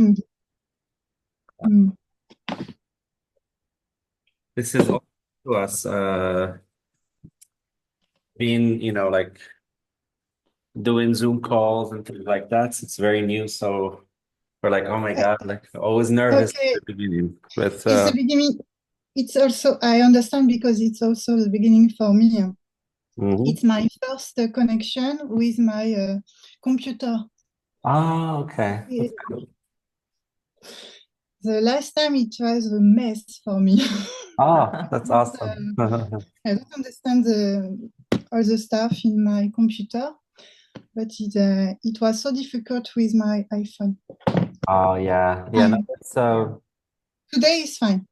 Mm. This is all to us, being, like doing Zoom calls and things like that. It's very new, so we're like, oh my Uh, God, like always nervous at Okay, the beginning. But it's the beginning. It's also, I understand because it's also the beginning for me. mhm. It's my first connection with my computer. Ah, okay. Eh, The last time it was a mess for me. Ah, that's awesome. I don't understand all the stuff in my computer, but it was so difficult with my iPhone. Oh yeah. Yeah, no, Um, it's Today is fine.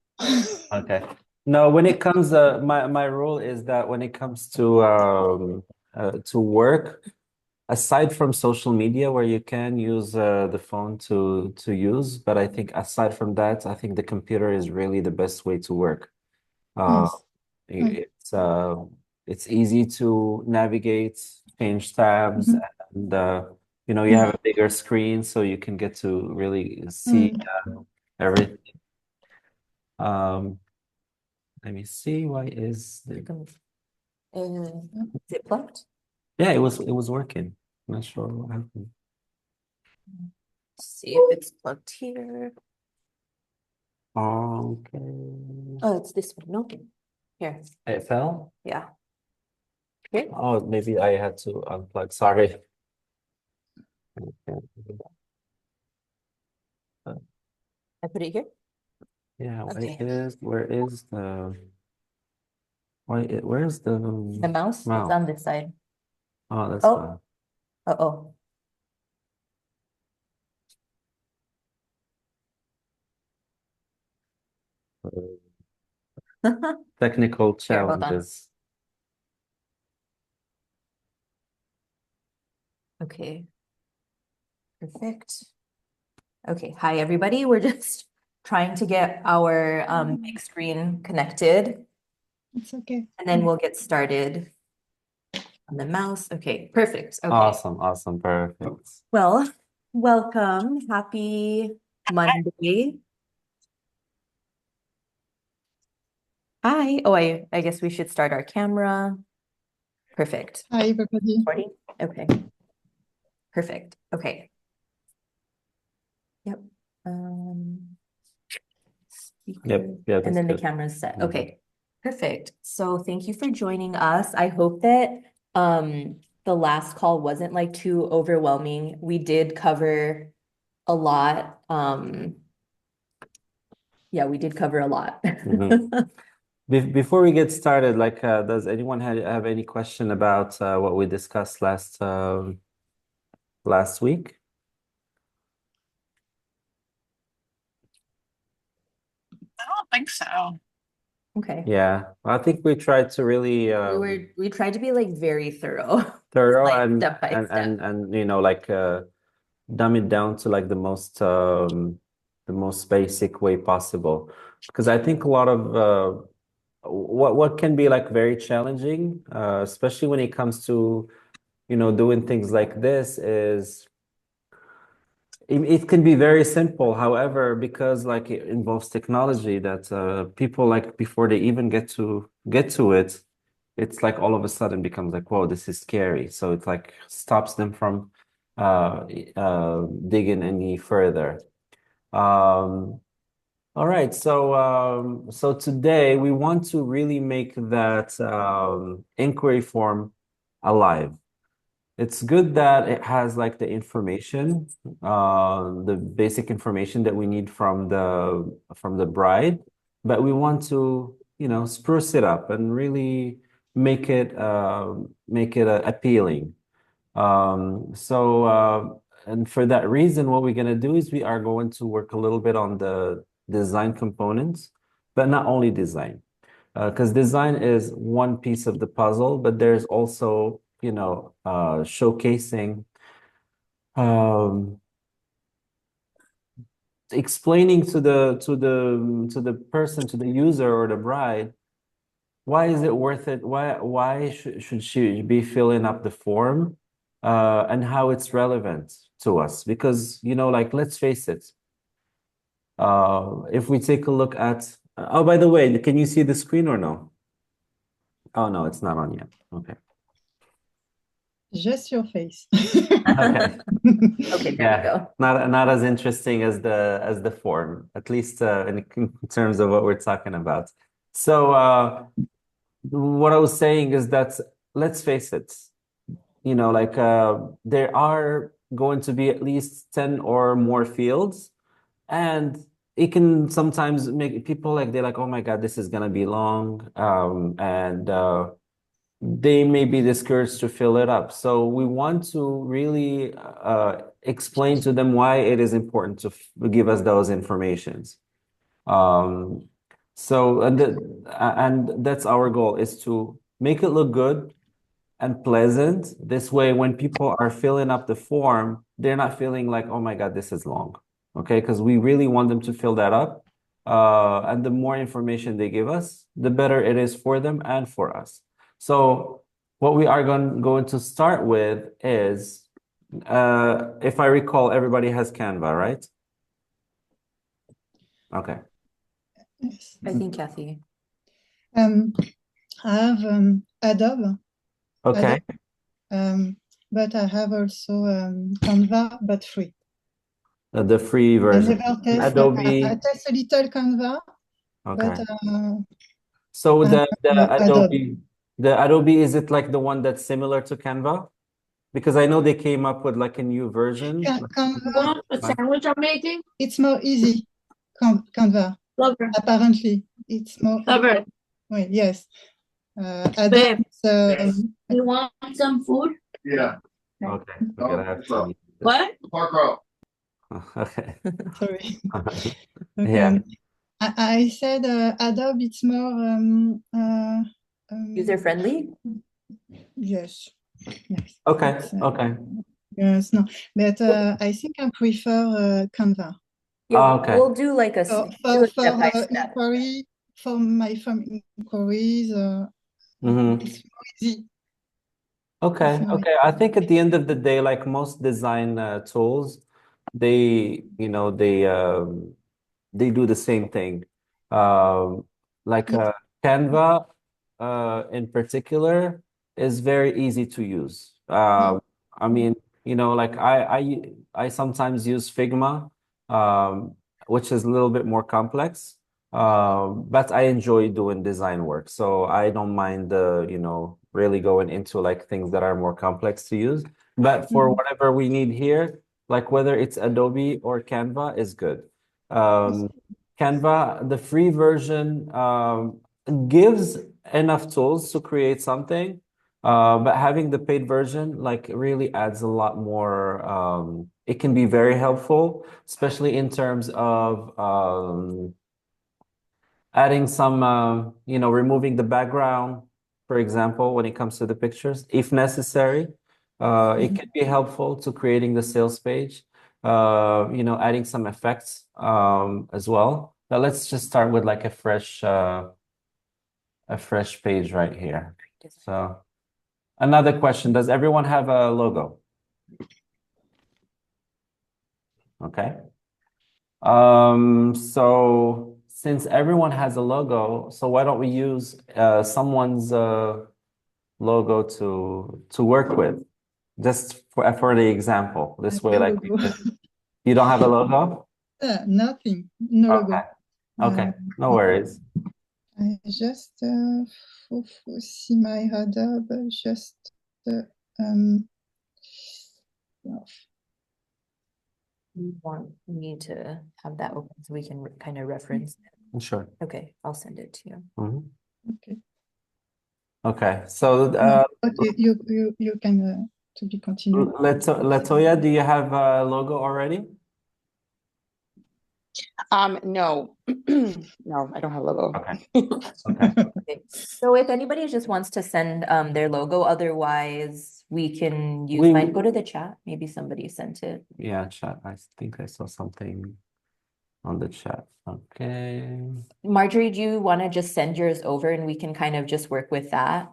okay. No, when it comes my rule is that when it comes to work, aside from social media where you can use the phone to use, but I think aside from that, I think the computer is really the best way to work. Uh, Yes. Mm. it's it's easy to navigate, change tabs, Mhm. and you have Mm. a bigger screen so you can get to really see Mm. everything. Um, let me see. Why is the Mm. is it plugged? Yeah, it was working. Not sure what happened. See if it's plugged here. Okay. Oh, it's this one. No. Here. It fell? Yeah. Here. Oh, maybe I had to unplug. Sorry. Okay. Uh, I put it here. Yeah, Okay. where is where's the The mouse, it's mouse? on this side. Oh, that's Oh, fine. oh. Technical Here, hold on. challenges. Okay, perfect. Okay, hi everybody. We're just trying to get our big screen connected, It's okay. and then we'll get started on the mouse. Okay, perfect. Okay. Awesome, awesome, perfect. Well, welcome. Happy Monday. Hi. Oh, I guess we should start our camera. Perfect. Hi, everybody. Recording? Okay. Perfect. Okay. Yep. Yep, Speaker. yeah, And that's then the good. camera's set. Mhm. Okay. Perfect. So thank you for joining us. I hope that the last call wasn't like too overwhelming. We did cover a lot. Yeah, we did cover a lot. Mhm. Before we get started, like, does anyone have any question about what we discussed last week? I don't think so. Okay. Yeah, I think we tried to really We tried to be like very thorough, thorough like and step by and step. and and like dumb it down to like the most basic way possible. Because I think a lot of what can be like very challenging, especially when it comes to doing things like this, is it can be very simple. However, because like it involves technology that people like before they even get to it, it's like all of a sudden becomes like, whoa, this is scary. So it like stops them from digging any further. Um, all right, so today we want to really make that inquiry form alive. It's good that it has like the information, the basic information that we need from the bride, but we want to, spruce it up and really make it appealing. And for that reason, what we're gonna do is we are going to work a little bit on the design components, but not only design because design is one piece of the puzzle, but there's also, showcasing, um, explaining to the person, to the user or the bride, why is it worth it? Why should she be filling up the form, and how it's relevant to us? Because, like, let's face it, If we take a look at, oh, by the way, can you see the screen or no? Oh, no, it's not on yet. Okay. Just your face. Okay. Okay, there we Yeah, go. not as interesting as the form, at least in terms of what we're talking about. So what I was saying is that let's face it, like there are going to be at least 10 or more fields, and it can sometimes make people like they're like, oh my God, this is gonna be long, and they may be discouraged to fill it up. So we want to really explain to them why it is important to give us those informations. Um, and that's our goal, is to make it look good and pleasant. This way, when people are filling up the form, they're not feeling like, oh my God, this is long. Okay, because we really want them to fill that up. And the more information they give us, the better it is for them and for us. So what we are going to start with is, if I recall, everybody has Canva, right? Okay. Yes. I think Kathy. I have Adobe, Okay. but I have also Canva, but free. The free I version. never test. I Adobe. test a little Canva, Okay. but So I the have Adobe. Adobe, is it like the one that's similar to Canva? Because I know they came up with like a new version. Canva, A sandwich I'm making? it's more easy. Canva, Lover. apparently, it's more. Lover. Wait, yes. Adobe, Babe, it's, you want some food? Yeah. Okay, we're gonna have to use this. What? Park row. Okay. sorry. Yeah. Okay. I said Adobe, it's more User friendly? yes. Yes. Okay. It's, Okay. yes, no, but I think I prefer Canva. Yeah, Okay. we'll do like a For do a step by step. inquiry, for my firm inquiries, Mhm. it's more easy. Okay. It's more Okay. I think at the end of the day, like most design tools, they, they do the same thing. Um, like Yeah. Canva, in particular, is very easy to use. I mean, like I sometimes use Figma, um, which is a little bit more complex. But I enjoy doing design work, so I don't mind really going into like things that are more complex to use. But for Mhm. whatever we need here, like whether it's Adobe or Canva, is good. Um, Canva, the free version, gives enough tools to create something, but having the paid version like really adds a lot more. It can be very helpful, especially in terms of adding some, removing the background, for example, when it comes to the pictures, if necessary. It can be helpful to creating the sales page, adding some effects as well. But let's just start with like a fresh page right here. So another question, does everyone have a logo? Okay. So since everyone has a logo, so why don't we use someone's logo to work with, just for the example. This way, No like logo. you don't have a logo? Nothing, no Okay. logo. Okay, no worries. I just see my Adobe, just um, We need to have that open so we can kind of reference. Sure. Okay, I'll send it to you. Mhm. okay. Okay, so Okay, you can to be continued. Latoya, do you have a logo already? No, no, I don't have a logo. Okay. Okay. Okay, so if anybody just wants to send their logo, otherwise we can use We- mine. Go to the chat. Maybe somebody sent it. Yeah, chat. I think I saw something on the chat. Okay. Marjorie, do you want to just send yours over and we can kind of just work with that?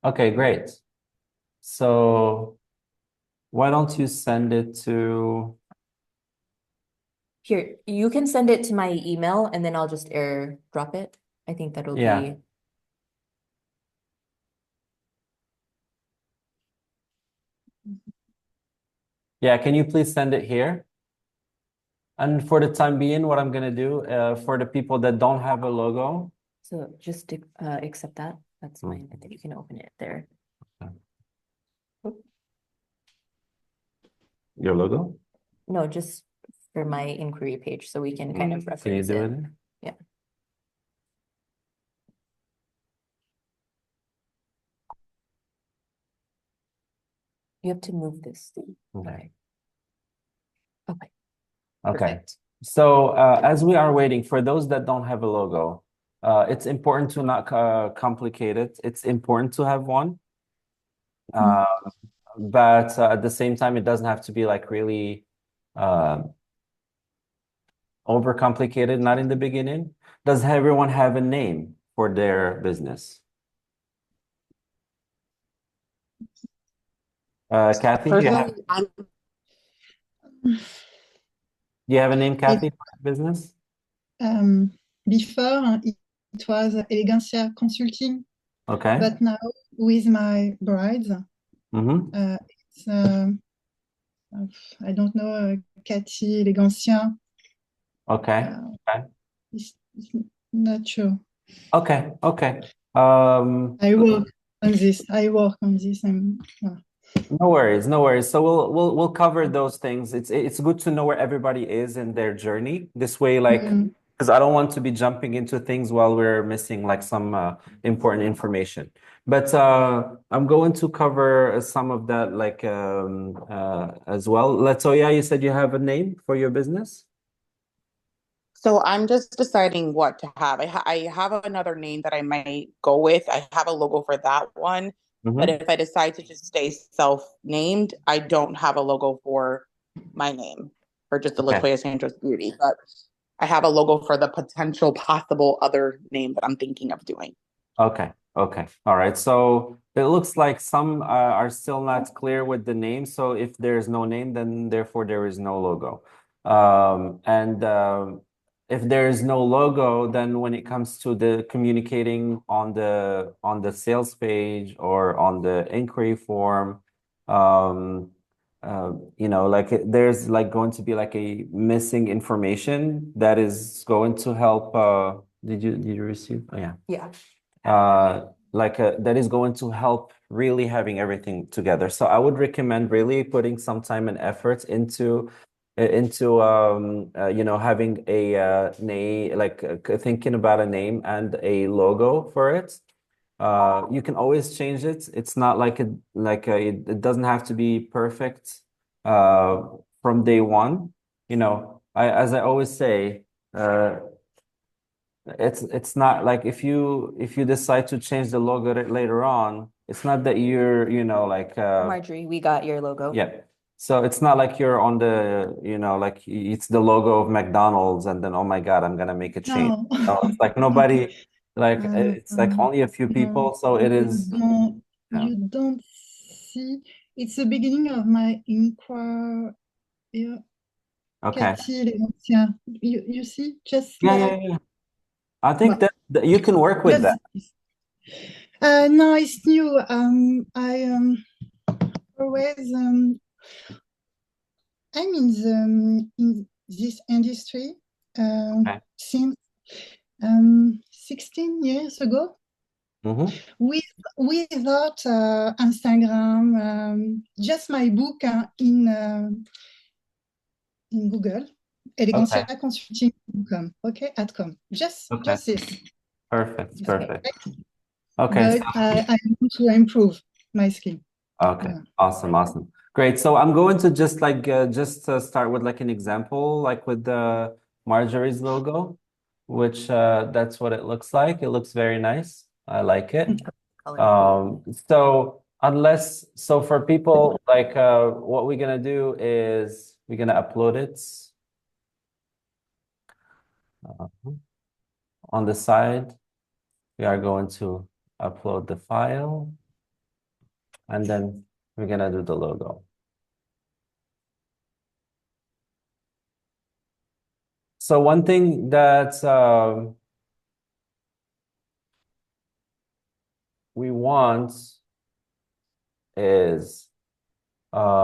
Okay, great. So why don't you send it to, Here, you can send it to my email and then I'll just drop it. I think that'll yeah. be. Yeah, can you please send it here? And for the time being, what I'm gonna do, for the people that don't have a logo, So just accept that. That's fine. And then you can open it there. your logo? No, just for my inquiry page so we can kind of Can you reference do it. it? Yeah. You have to move this thing. Okay. Okay. Okay. Perfect. So as we are waiting, for those that don't have a logo, it's important to not complicate it. It's important to have one. But at the same time, it doesn't have to be like really overcomplicated, not in the beginning. Does everyone have a name for their business? Kathy, do Personally, you have a name, It, Kathy, for your business? before it was Elegancia Consulting, Okay. but now with my brides, Mm-hmm. it's I don't know, Cathy Elegancia. Okay. Okay. It's not sure. Okay. Okay. I work on this. I work on this, and No worries, no worries. So we'll cover those things. It's good to know where everybody is in their journey. This way, like, because I don't want to be jumping into things while we're missing like some important information. But I'm going to cover some of that like as well. So yeah, you said you have a name for your business? so I'm just deciding what to have. I have another name that I might go with. I have a logo for that one. But Mm-hmm. if I decide to just stay self-named, I don't have a logo for my name, or just the Okay. Latoya Santos Beauty. But I have a logo for the potential possible other name that I'm thinking of doing. Okay. Okay. All right. So it looks like some are still not clear with the name. So if there's no name, then therefore there is no logo. And if there is no logo, then when it comes to the communicating on the sales page or on the inquiry form, um, like there's like going to be like a missing information that is going to help. Did you receive? Oh, yeah. Yeah. That is going to help really having everything together. So I would recommend really putting some time and effort into having a name, like thinking about a name and a logo for it. You can always change it. It's not like it doesn't have to be perfect from day one. As I always say, it's not like if you decide to change the logo later on, it's not that you're, like Marjorie, we got your logo. yeah. So it's not like you're on the, like it's the logo of McDonald's and then oh my God, I'm gonna make a change. no. It's like nobody, like it's like only a few No, people, so it is. Yeah. you don't see. It's the beginning of my inquiry. Okay. Cathy Elegancia. You see, just Yeah, like, yeah, yeah. I think well, that you can work with that. just no, it's new. I always I'm in this industry Okay. since 16 years ago Mm-hmm. without Instagram, just my book in Google, Okay. eleganciaconsulting.com, okay, @com. Just Okay. this. Perfect. Just Perfect. like, Okay. but I want to improve my skin. Okay, Yeah. awesome, awesome. Great. So I'm going to just start with like an example, like with the Marjorie's logo, which that's what it looks like. It looks very nice. I like it. Color. So for people like what we're gonna do is we're gonna upload it uh, on the side. We are going to upload the file and then we're gonna do the logo. So one thing that we want is we're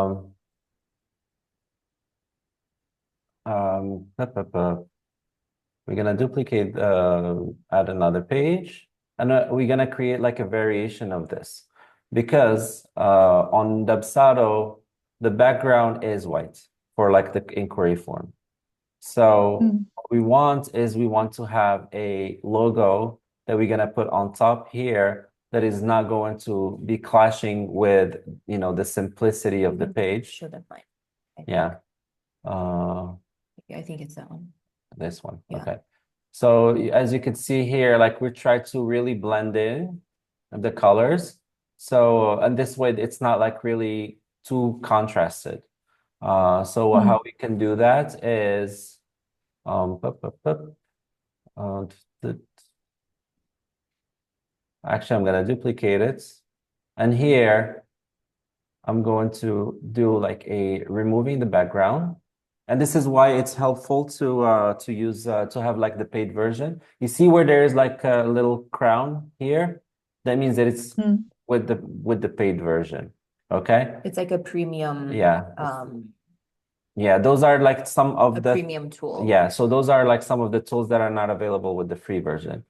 gonna duplicate, add another page, and we're gonna create like a variation of this because on Dubsado, the background is white for like the inquiry form. So what we want is we want to have a logo that we're gonna put on top here that is not going to be clashing with, you know, the simplicity of the page. Show them mine. Yeah. I think it's that one. This one. Yeah. Okay. So as you can see here, like we try to really blend in the colors. So, and this way it's not like really too contrasted. So how we can do that is, actually, I'm gonna duplicate it. And here, I'm going to do like a removing the background. And this is why it's helpful to use to have like the paid version. You see where there is like a little crown here? That means that it's with the paid version. Okay? It's like a premium, Yeah. Yeah, those are like some of a the premium tool. Yeah, so those are like some of the tools that are not available with the free version.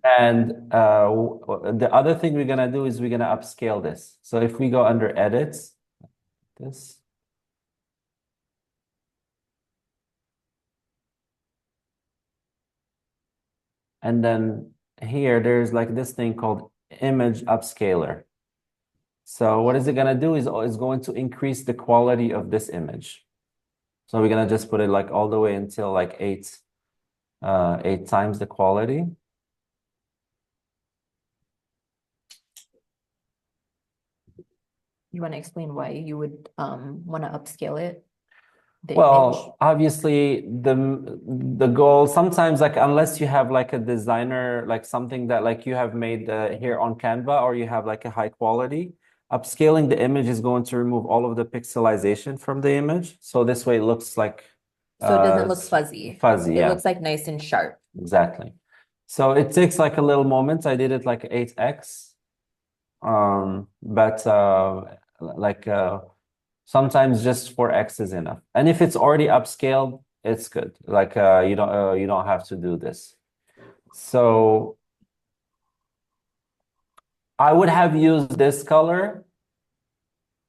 And the other thing we're gonna do is we're gonna upscale this. So if we go under edits, this. And then here, there's like this thing called image upscaler. So what is it gonna do is going to increase the quality of this image. So we're gonna just put it like all the way until like eight times the quality. You want to explain why you would want to upscale it? The image? Well, obviously the goal sometimes, like unless you have like a designer, like something that like you have made here on Canva, or you have like a high quality, upscaling the image is going to remove all of the pixelization from the image. So this way it looks like So it doesn't look fuzzy. Fuzzy, It yeah. looks like nice and sharp. Exactly. So it takes like a little moment. I did it like 8x. But like sometimes just 4x is enough. And if it's already upscaled, it's good. Like you don't have to do this. So I would have used this color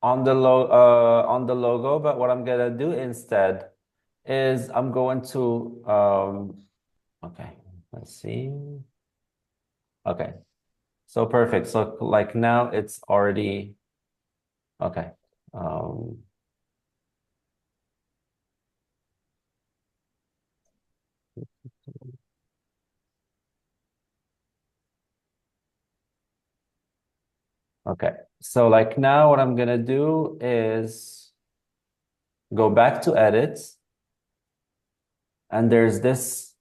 on the logo, but what I'm gonna do instead is I'm going to okay, let's see. Okay. So perfect. So like now it's already okay. Okay. So like now what I'm gonna do is go back to edits, and there's this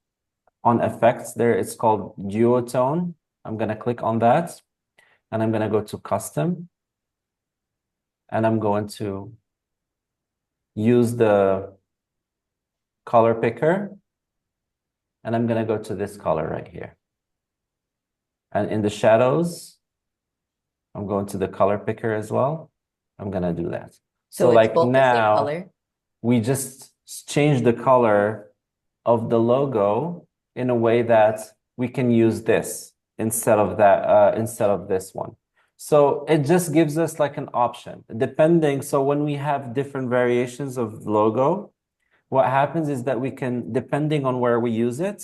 on effects there. It's called duotone. I'm gonna click on that, and I'm gonna go to custom, and I'm going to use the color picker, and I'm gonna go to this color right here. And in the shadows, I'm going to the color picker as well. I'm gonna do that. So it's like both the same now color. we just changed the color of the logo in a way that we can use this instead of that, instead of this one. So it just gives us like an option depending. So when we have different variations of logo, what happens is that we can, depending on where we use it,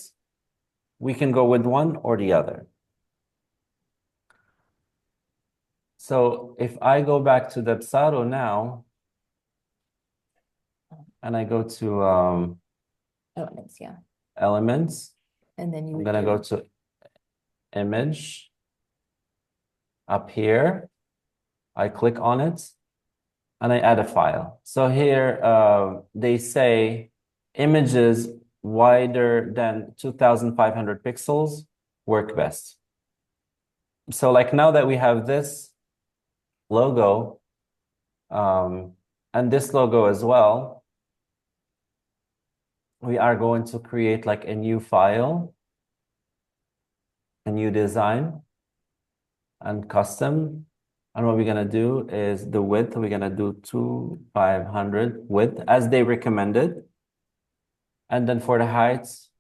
we can go with one or the other. So if I go back to Dubsado now, and I go to Elements, yeah. elements, And then you I'm would gonna do go to image up here. I click on it and I add a file. So here they say images wider than 2500 pixels work best. So like now that we have this logo, And this logo as well, we are going to create like a new file, a new design, and custom. And what we're gonna do is the width, we're gonna do 2500 width as they recommended. And then for the heights,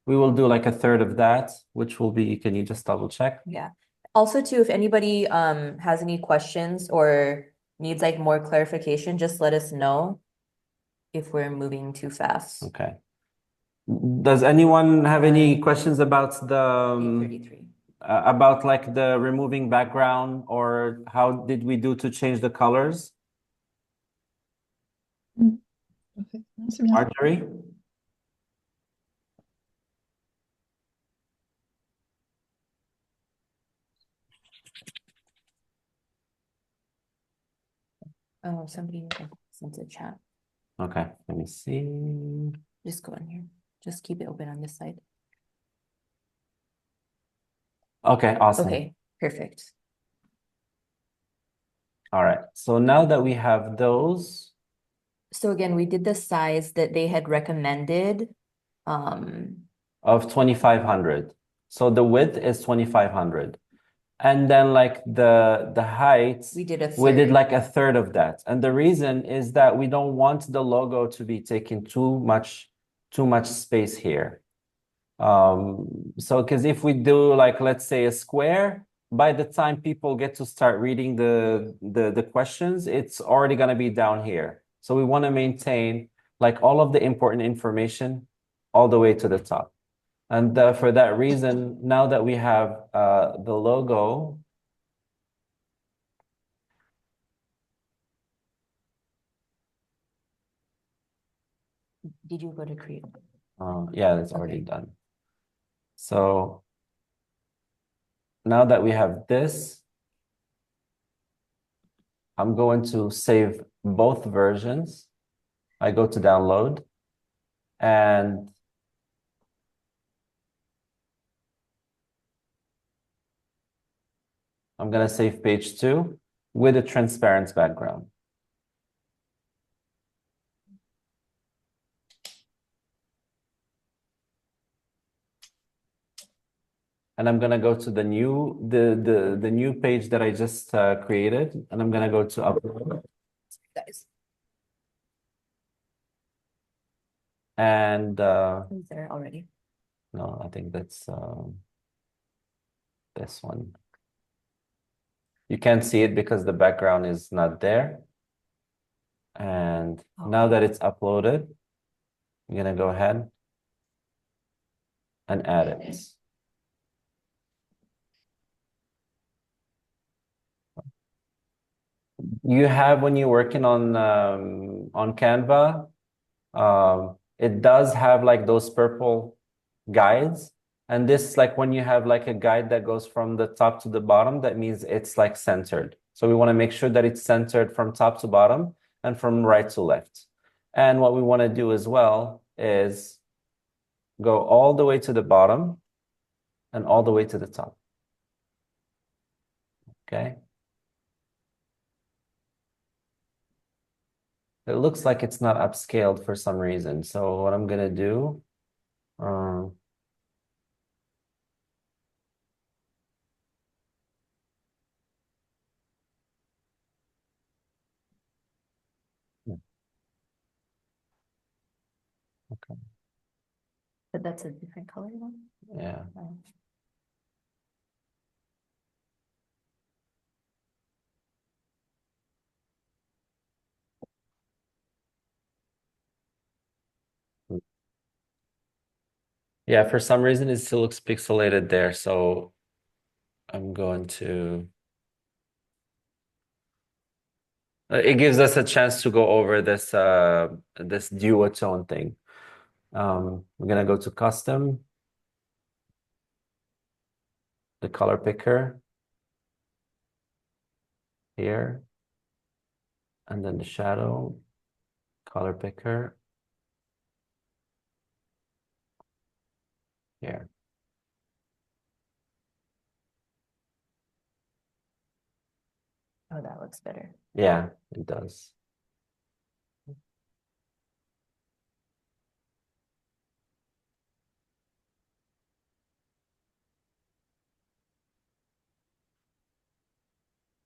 we will do like a third of that, which will be, can you just double check? Yeah. Also too, if anybody has any questions or needs like more clarification, just let us know if we're moving too fast. Okay. Does anyone have any questions about the 833. about like the removing background, or how did we do to change the colors? Parfait. Non, c'est bien. Marjorie? Oh, somebody sent a chat. Okay, let me see. Just go in here. Just keep it open on this side. Okay, awesome. Okay, perfect. All right. So now that we have those, So again, we did the size that they had recommended. of 2500. So the width is 2500. And then like the height, We did a we did third. like a third of that. And the reason is that we don't want the logo to be taking too much space here. So because if we do like, let's say a square, by the time people get to start reading the questions, it's already going to be down here. So we want to maintain like all of the important information all the way to the top. And for that reason, now that we have the logo, Did you go to create? yeah, it's already Okay. done. So now that we have this, I'm going to save both versions. I go to download, and I'm going to save page 2 with a transparent background. And I'm going to go to the new page that I just created, and I'm going to go to upload. Guys, And who's there already? no, I think that's this one. You can't see it because the background is not there. And now that it's uploaded, I'm gonna go ahead and add it. You have, when you're working on Canva, it does have like those purple guides. And this, like when you have like a guide that goes from the top to the bottom, that means it's like centered. So we want to make sure that it's centered from top to bottom and from right to left. And what we want to do as well is go all the way to the bottom and all the way to the top. Okay. It looks like it's not upscaled for some reason. So what I'm gonna do, okay, But that's a different color one? yeah. Oh. Yeah, for some reason it still looks pixelated there, so I'm going to. It gives us a chance to go over this this duotone thing. We're gonna go to custom, the color picker here, and then the shadow color picker here. Oh, that looks better. Yeah, it does.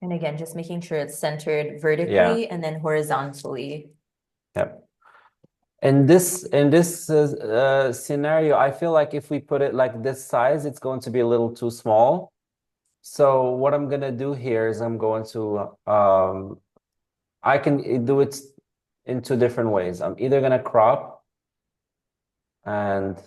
And again, just making sure it's centered vertically and then horizontally. Yep. In this scenario, I feel like if we put it like this size, it's going to be a little too small. So what I'm gonna do here is I'm going to I can do it in two different ways. I'm either gonna crop and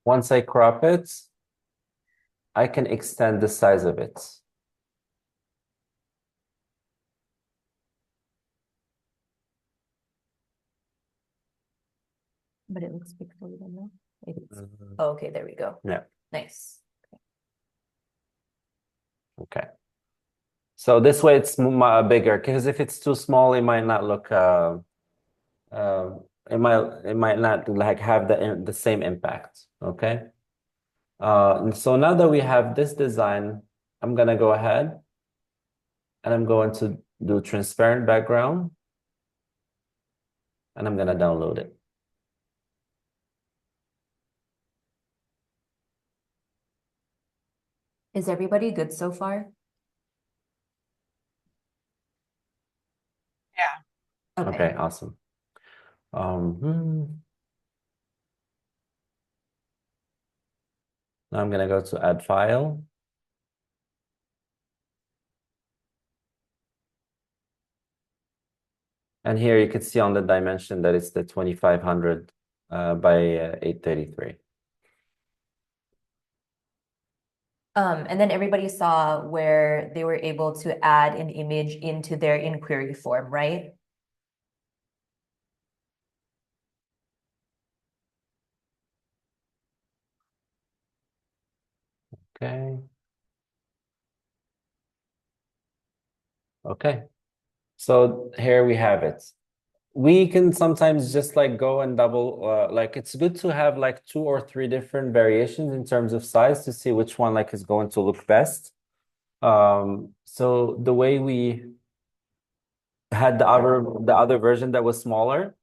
once I crop it, I can extend the size of it. But it looks pixelated now. Oh, okay, there we go. Yeah. Nice. Okay. So this way it's bigger, because if it's too small, it might not look it might not like have the same impact. Okay. And so now that we have this design, I'm gonna go ahead and I'm going to do transparent background and I'm gonna download it. Is everybody good so far? Yeah. Okay, awesome. Now I'm gonna go to add file. And here you can see on the dimension that it's the 2500 by 833. And then everybody saw where they were able to add an image into their inquiry form, right? Okay. Okay. So here we have it. We can sometimes just like go and double, like it's good to have like 2 or 3 different variations in terms of size to see which one like is going to look best. So the way we had the other version that was smaller,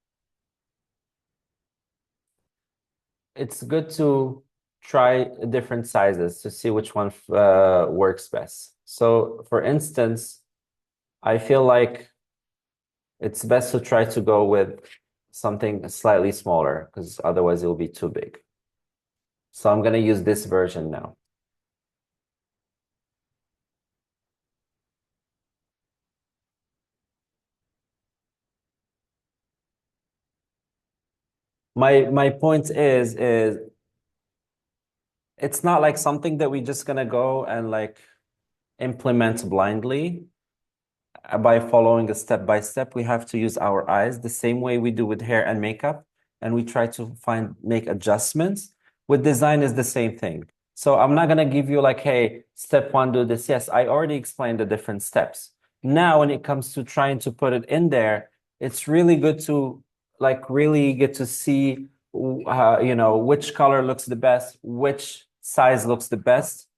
it's good to try different sizes to see which one works best. So for instance, I feel like it's best to try to go with something slightly smaller because otherwise it will be too big. So I'm going to use this version now. My point is it's not like something that we're just going to go and like implement blindly. By following a step by step, we have to use our eyes the same way we do with hair and makeup, and we try to make adjustments. With design is the same thing. So I'm not gonna give you like, hey, step 1, do this. Yes, I already explained the different steps. Now, when it comes to trying to put it in there, it's really good to like really get to see, which color looks the best, which size looks the best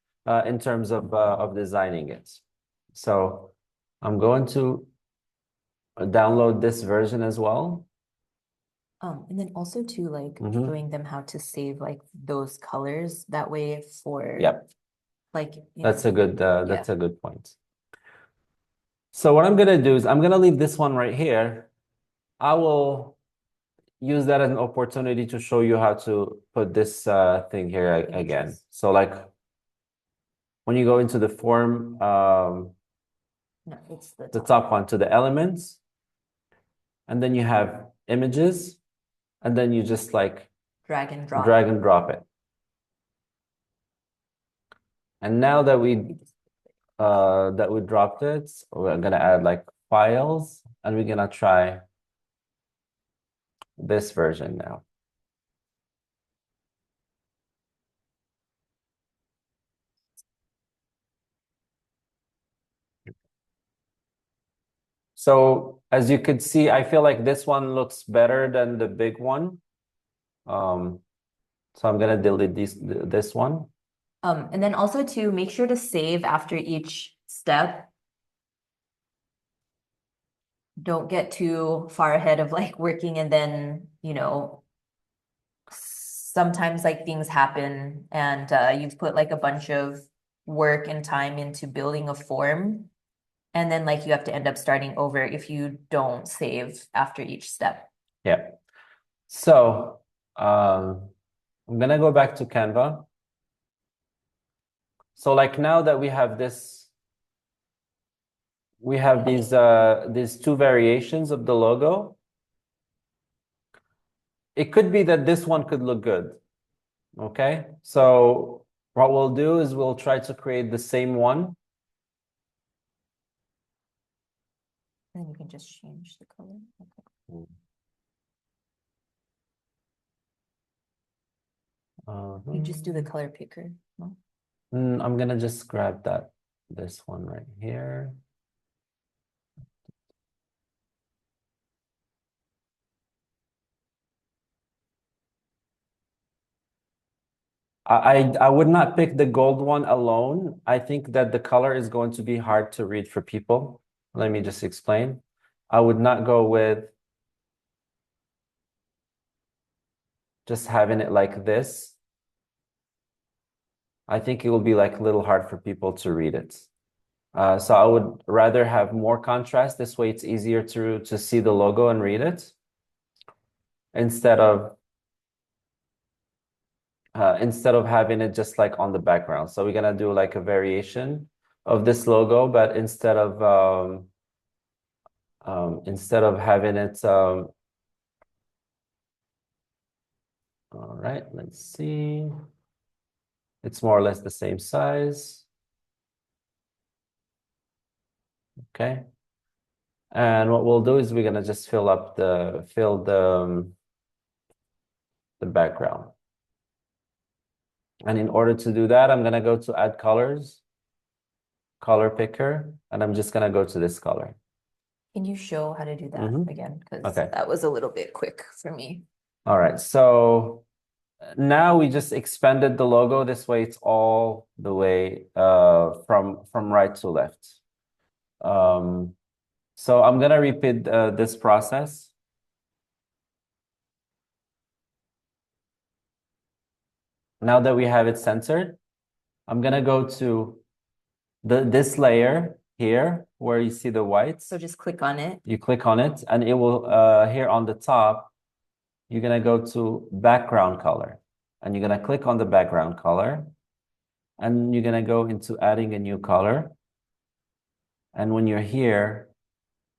in terms of designing it. So I'm going to download this version as well. And then also too, like Mhm. showing them how to save like those colors that way for Yep, like that's a yeah. good point. So what I'm gonna do is I'm gonna leave this one right here. I will use that as an opportunity to show you how to put this thing here again. Images. So like when you go into the form, No, it's the top one to the elements, and then you have images, and then you just like drag and drop. drag and drop it. And now that we dropped it, we're gonna add like files, and we're gonna try this version now. So as you could see, I feel like this one looks better than the big one. So I'm gonna delete this one. And then also to make sure to save after each step. Don't get too far ahead of like working and then, sometimes like things happen and you've put like a bunch of work and time into building a form. And then like you have to end up starting over if you don't save after each step. Yeah. So I'm gonna go back to Canva. So like now that we have this, we have these two variations of the logo. It could be that this one could look good. Okay, so what we'll do is we'll try to create the same one. And you can just change the color. Okay. You just do the color picker, no? I'm gonna just grab this one right here. I would not pick the gold one alone. I think that the color is going to be hard to read for people. Let me just explain. I would not go with just having it like this. I think it will be like a little hard for people to read it. So I would rather have more contrast. This way it's easier to see the logo and read it instead of having it just like on the background. So we're gonna do like a variation of this logo, but instead of having it all right, let's see. It's more or less the same size. Okay. And what we'll do is we're gonna just fill the background. And in order to do that, I'm gonna go to add colors, color picker, and I'm just gonna go to this color. Can you show how to do that again? Because Okay. that was a little bit quick for me. All right, so now we just expanded the logo. This way it's all the way from right to left. So I'm gonna repeat this process. Now that we have it centered, I'm gonna go to this layer here where you see the whites. So just click on it. You click on it and it will here on the top, you're gonna go to background color and you're gonna click on the background color and you're gonna go into adding a new color. And when you're here,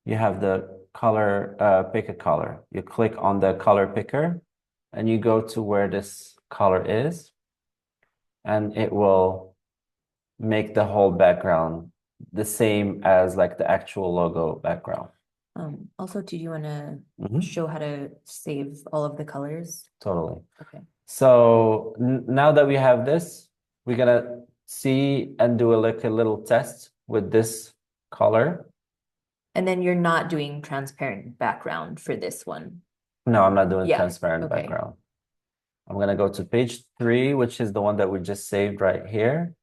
you have the color, pick a color. You click on the color picker and you go to where this color is and it will make the whole background the same as like the actual logo background. Also, do you want to show how to save all of the colors? Totally. Okay. So now that we have this, we're gonna see and do a little test with this color. And then you're not doing transparent background for this one. No, I'm not doing Yeah, transparent okay. background. I'm gonna go to page 3, which is the one that we just saved right here.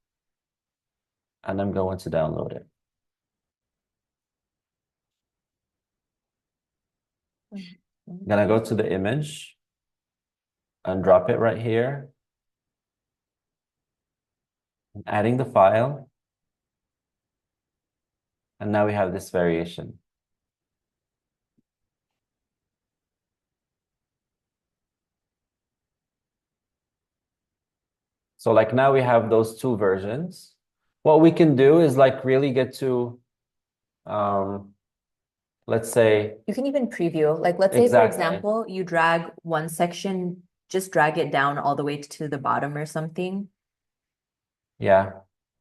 And I'm going to download it. I'm gonna go to the image and drop it right here. Adding the file. And now we have this variation. So like now we have those two versions. What we can do is like really get to, let's say. You can even preview, like let's say for Exactly. example, you drag one section, just drag it down all the way to the bottom or something. Yeah.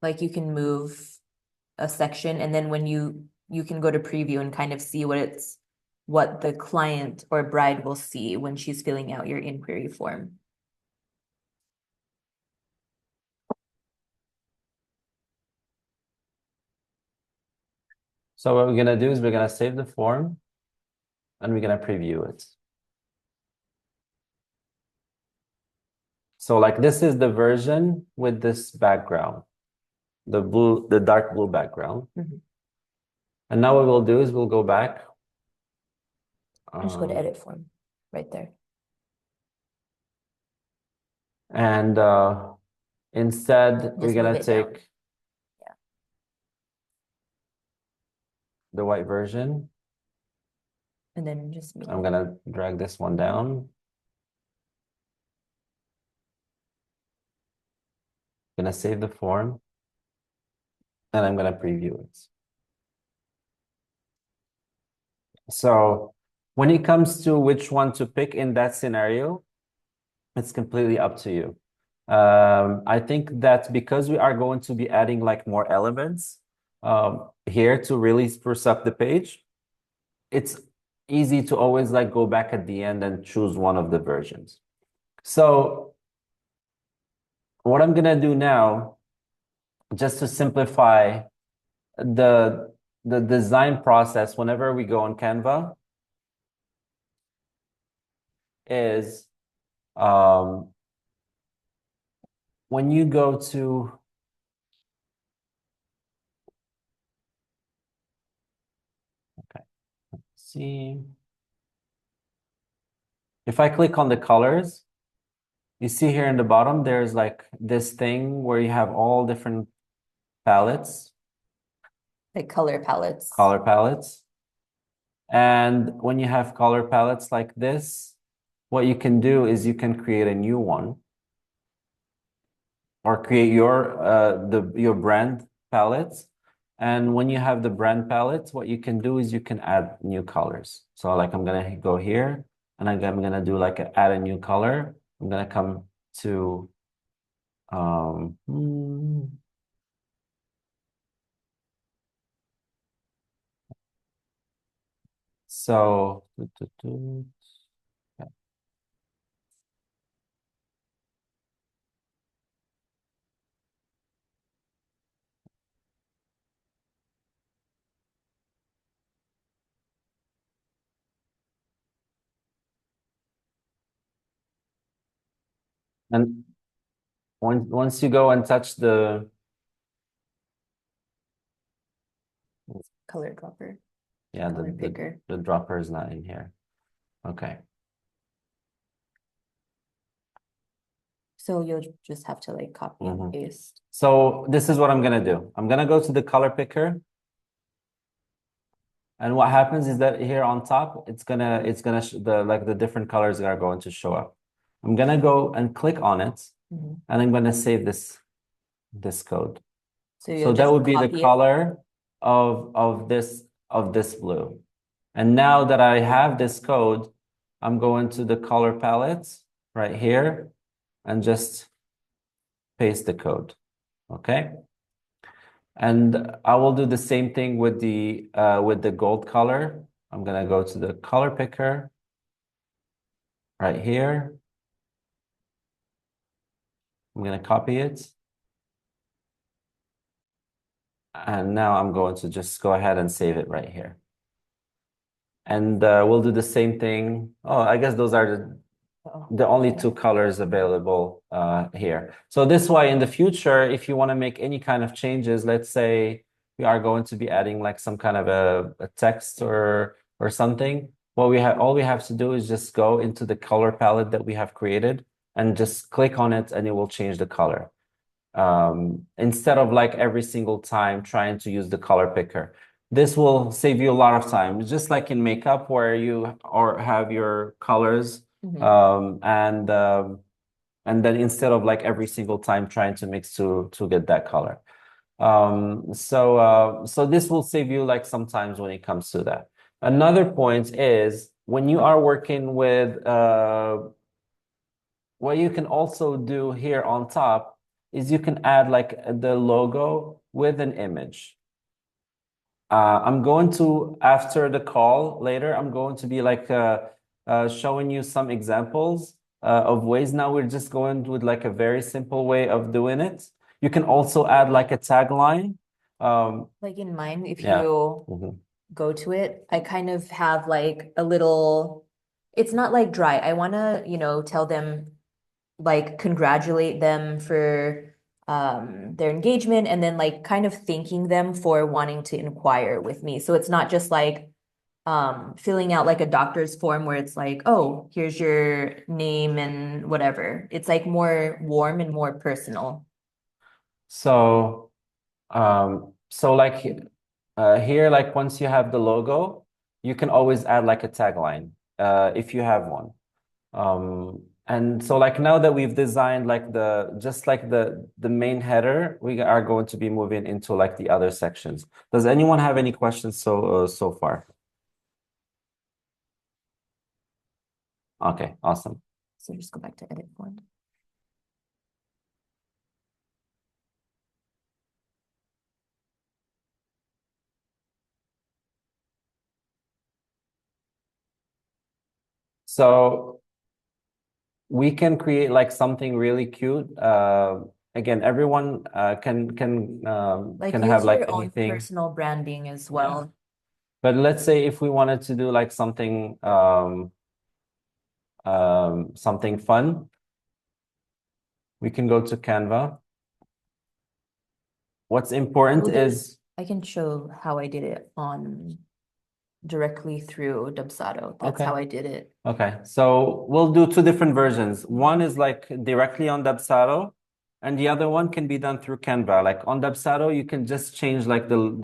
Like you can move a section and then when you can go to preview and kind of see what the client or bride will see when she's filling out your inquiry form. So what we're gonna do is we're gonna save the form and we're gonna preview it. So like this is the version with this background, the dark blue background. Mhm. And now what we'll do is we'll go back. Just go to edit form right there. And instead we're Just gonna move it down. take the white version. And then just move I'm it. gonna drag this one down. Gonna save the form and I'm gonna preview it. So when it comes to which one to pick in that scenario, it's completely up to you. I think that because we are going to be adding like more elements here to really spruce up the page, it's easy to always like go back at the end and choose one of the versions. So what I'm gonna do now, just to simplify the design process whenever we go on Canva, is when you go to see, if I click on the colors, you see here in the bottom, there's like this thing where you have all different palettes, Like color palettes. color palettes. And when you have color palettes like this, what you can do is you can create a new one or create your brand palettes. And when you have the brand palettes, what you can do is you can add new colors. So like I'm gonna go here and I'm gonna do like add a new color. I'm gonna come to so okay. And once you go and touch the Color dropper. yeah, Color picker. the dropper is not in here. Okay. So you'll just have to like copy and paste. So this is what I'm gonna do. I'm gonna go to the color picker. And what happens is that here on top, it's gonna the different colors are going to show up. I'm gonna go and click on it, and I'm gonna save this code. So that would be the color of this blue. And now that I have this code, I'm going to the color palette right here and just paste the code. Okay. And I will do the same thing with the gold color. I'm gonna go to the color picker right here. I'm gonna copy it. And now I'm going to just go ahead and save it right here. And we'll do the same thing. Oh, I guess those are the only two colors available here. So this way, in the future, if you want to make any kind of changes, let's say we are going to be adding like some kind of a text or something, all we have to do is just go into the color palette that we have created and just click on it, and it will change the color. Instead of like every single time trying to use the color picker. This will save you a lot of time. It's just like in makeup where you have your colors and then instead of like every single time trying to mix to get that color. So this will save you like sometimes when it comes to that. Another point is when you are working with what you can also do here on top is you can add like the logo with an image. I'm going to, after the call later, I'm going to be like showing you some examples of ways. Now we're just going with like a very simple way of doing it. You can also add like a tagline Like in mine, if Yeah. you Mhm. go to it, I kind of have like a little, it's not like dry. I want to, tell them, like, congratulate them for their engagement, and then like kind of thanking them for wanting to inquire with me. So it's not just like filling out like a doctor's form where it's like, oh, here's your name and whatever. It's like more warm and more personal. So, so like here, like once you have the logo, you can always add like a tagline, if you have one. And so like now that we've designed like just like the main header, we are going to be moving into like the other sections. Does anyone have any questions so far? Okay, awesome. So just go back to edit form. So we can create like something really cute. Again, everyone Like can use have like your own anything. personal branding as well. But let's say if we wanted to do like something something fun, we can go to Canva. What's important is I can show how I did it on directly through Dubsado. That's Okay. how I did it. Okay, so we'll do two different versions. One is like directly on Dubsado, and the other one can be done through Canva. Like on Dubsado, you can just change like The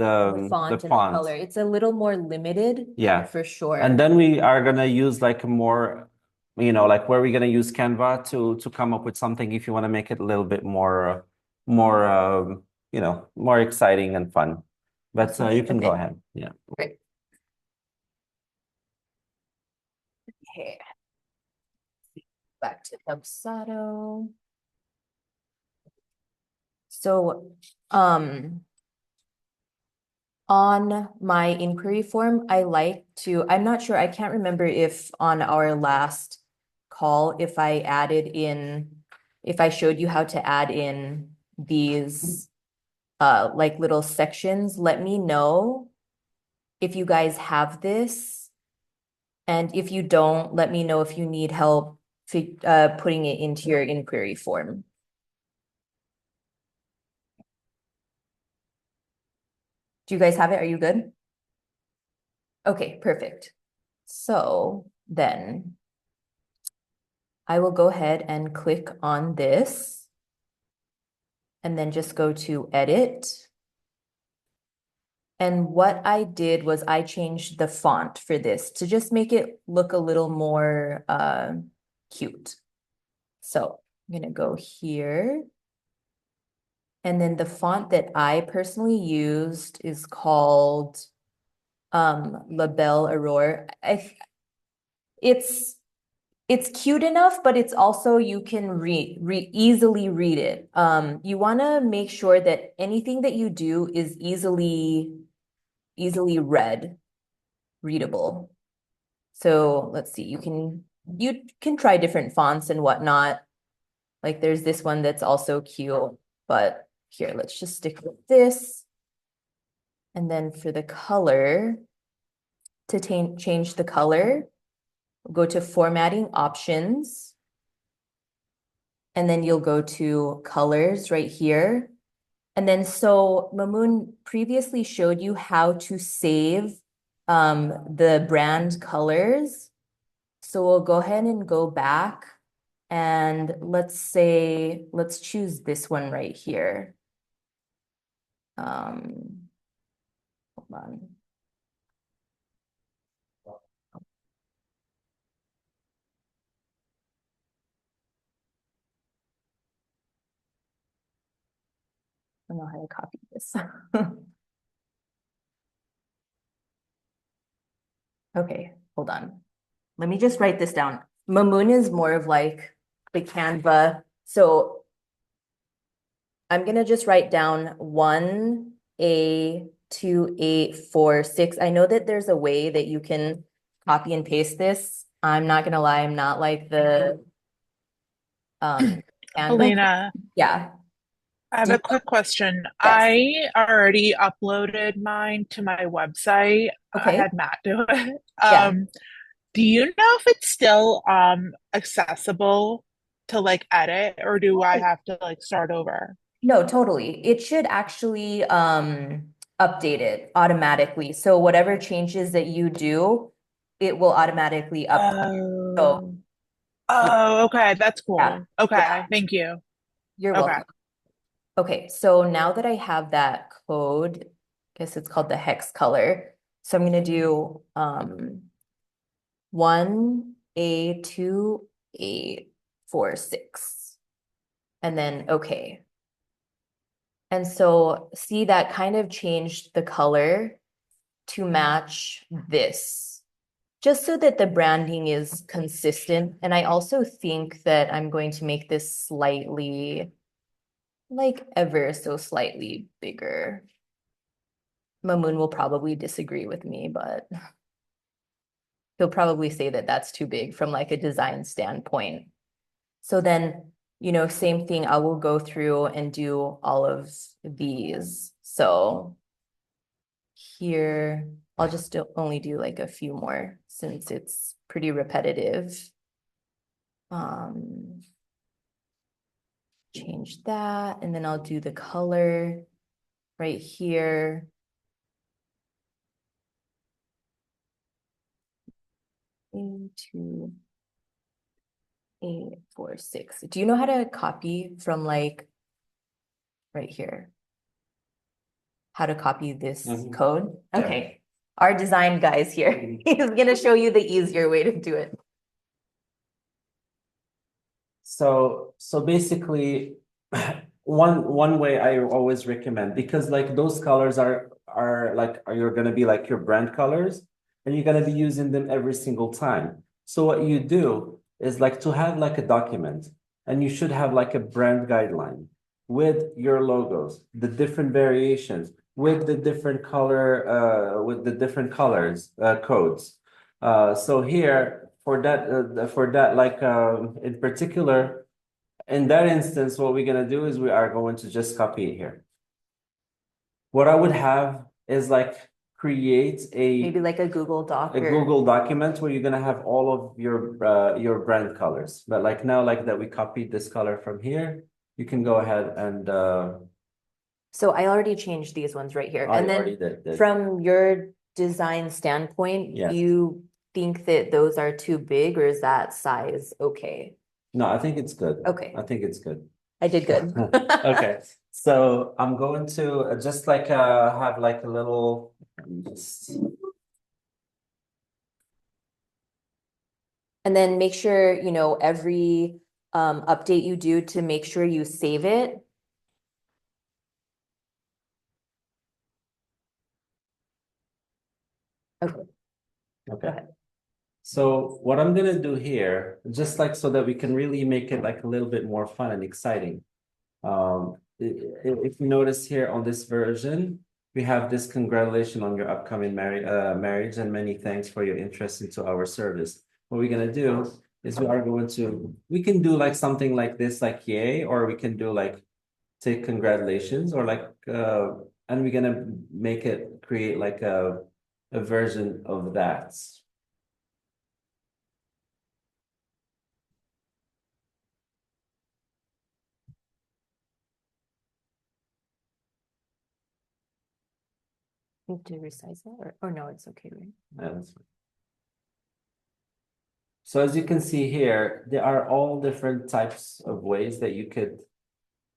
font and the color. It's a little more limited. Yeah. For sure. And then we are gonna use like more, like where we're gonna use Canva to come up with something if you want to make it a little bit more more exciting and fun. But you can go Okay. ahead. Yeah. Great. Okay. Back to Dubsado. So, on my inquiry form, I'm not sure, I can't remember if on our last call, if I showed you how to add in these like little sections. Let me know if you guys have this. And if you don't, let me know if you need help putting it into your inquiry form. Do you guys have it? Are you good? Okay, perfect. So then I will go ahead and click on this and then just go to edit. And what I did was I changed the font for this to just make it look a little more cute. So I'm gonna go here. And then the font that I personally used is called La Belle Aurore. It's cute enough, but it's also, you can easily read it. You want to make sure that anything that you do is easily readable. So let's see, you can try different fonts and whatnot. Like there's this one that's also cute, but here, let's just stick with this. And then for the color, to change the color, go to formatting options. And then you'll go to colors right here. And then so Mamoon previously showed you how to save the brand colors. So we'll go ahead and go back, and let's choose this one right here. Hold on. I don't know how to copy this. Okay, hold on. Let me just write this down. Mamoon is more of like the Canva. So I'm gonna just write down 1A2846. I know that there's a way that you can copy and paste this. I'm not gonna lie, I'm not like the Canva. Elena, Yeah. I have Do you a quick question. Yes. I already uploaded mine to my website. I Okay. had Matt do it. Yeah. Do you know if it's still accessible to like edit, or do I have to like start over? No, totally. It should actually update it automatically. So whatever changes that you do, it will automatically update. So Oh, yeah, oh, okay, that's yeah, cool. yeah. Okay, thank you. You're Okay. welcome. Okay, so now that I have that code, I guess it's called the hex color. So I'm gonna do 1A2846 and then okay. And so see that kind of changed the color to match this, just so that the branding is consistent. And I also think that I'm going to make this slightly, like ever so slightly bigger. Mamoon will probably disagree with me, but he'll probably say that that's too big from like a design standpoint. So then, same thing, I will go through and do all of these. So here, I'll just only do like a few more since it's pretty repetitive. Change that, and then I'll do the color right here. Into 846. Do you know how to copy from like right here? How to copy this code? Yeah. Okay. Our design guy's here. He's gonna show you the easier way to do it. So basically, one way I always recommend, because like those colors are you're gonna be like your brand colors, and you're gonna be using them every single time. So what you do is like to have like a document, and you should have like a brand guideline with your logos, the different variations, with the different with the different colors, codes. So here for that, like in particular, in that instance, what we're gonna do is we are going to just copy it here. What I would have is like create Maybe like a Google Doc a or Google document where you're gonna have all of your brand colors. But like now, like that we copied this color from here, you can go ahead and so I already changed these ones right here. I And already then did. from your design standpoint, Yes. you think that those are too big, or is that size okay? No, I think it's good. Okay. I think it's good. I did good. Okay, so I'm going to just like have like a little just And then make sure, every update you do to make sure you save it. Okay. okay. ahead. So what I'm gonna do here, just like so that we can really make it like a little bit more fun and exciting. If you notice here on this version, we have this congratulations on your upcoming marriage and many thanks for your interest into our service. What we're gonna do is we can do like something like this, like yay, or we can do like say congratulations, or like and we're gonna make it create like a version of that. Need to resize that, or no, it's okay, right? Yeah, that's fine. So as you can see here, there are all different types of ways that you could,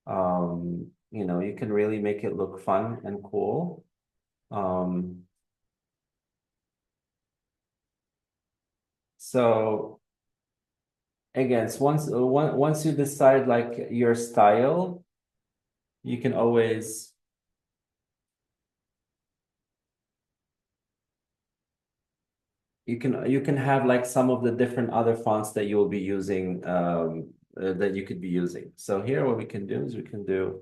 you can really make it look fun and cool. So again, once you decide like your style, you can always you can have like some of the different other fonts that you will be using that you could be using. So here what we can do is we can do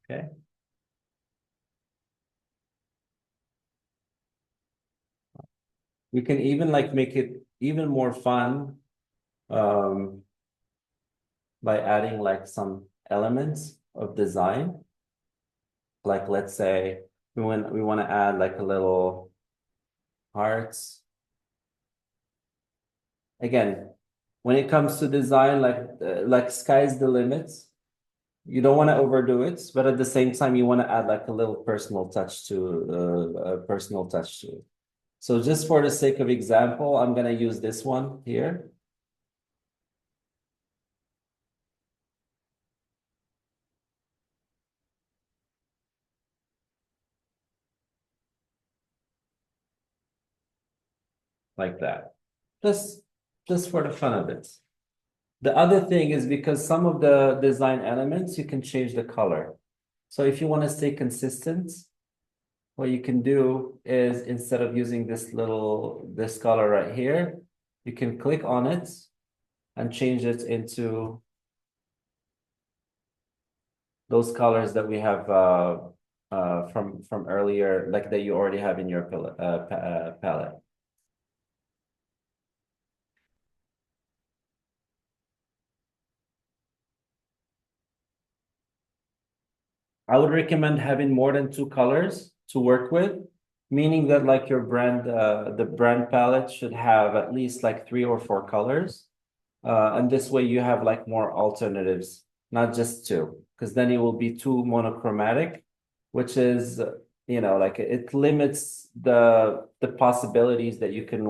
okay. We can even like make it even more fun by adding like some elements of design. Like let's say we want to add like a little hearts. Again, when it comes to design, like sky's the limit. You don't want to overdo it, but at the same time, you want to add like a little personal touch to it. So just for the sake of example, I'm gonna use this one here. Like that. Just for the fun of it. The other thing is because some of the design elements, you can change the color. So if you want to stay consistent, what you can do is instead of using this color right here, you can click on it and change it into those colors that we have from earlier, like that you already have in your palette. I would recommend having more than 2 colors to work with, meaning that like your brand, the brand palette should have at least like 3 or 4 colors. And this way you have like more alternatives, not just 2, because then it will be too monochromatic, which is, like it limits the possibilities that you can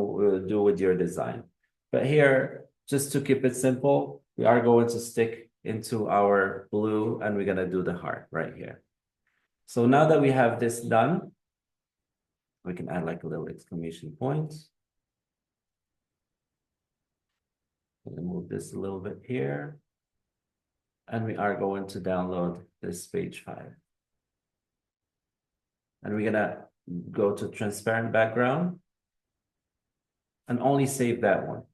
do with your design. But here, just to keep it simple, we are going to stick into our blue and we're gonna do the heart right here. So now that we have this done, we can add like a little exclamation point. I'm gonna move this a little bit here. And we are going to download this page 5. And we're gonna go to transparent background and only save that one.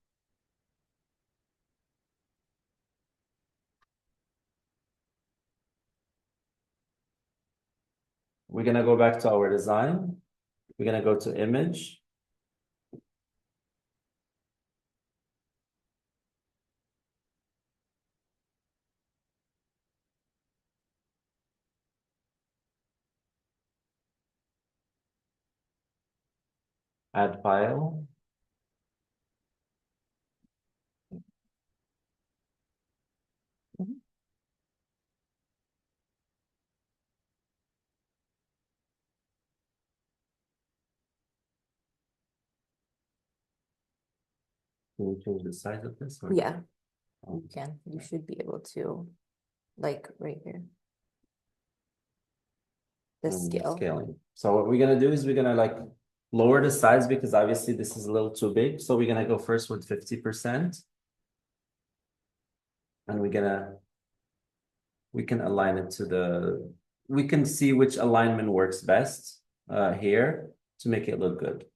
We're gonna go back to our design. We're gonna go to image. Add file. Can we change the size of this? Or? Yeah, you can. You should be able to, like right here. The scale. Scaling. So what we're gonna do is we're gonna like lower the size because obviously this is a little too big. So we're gonna go first with 50%. And we can align it to we can see which alignment works best here to make it look good.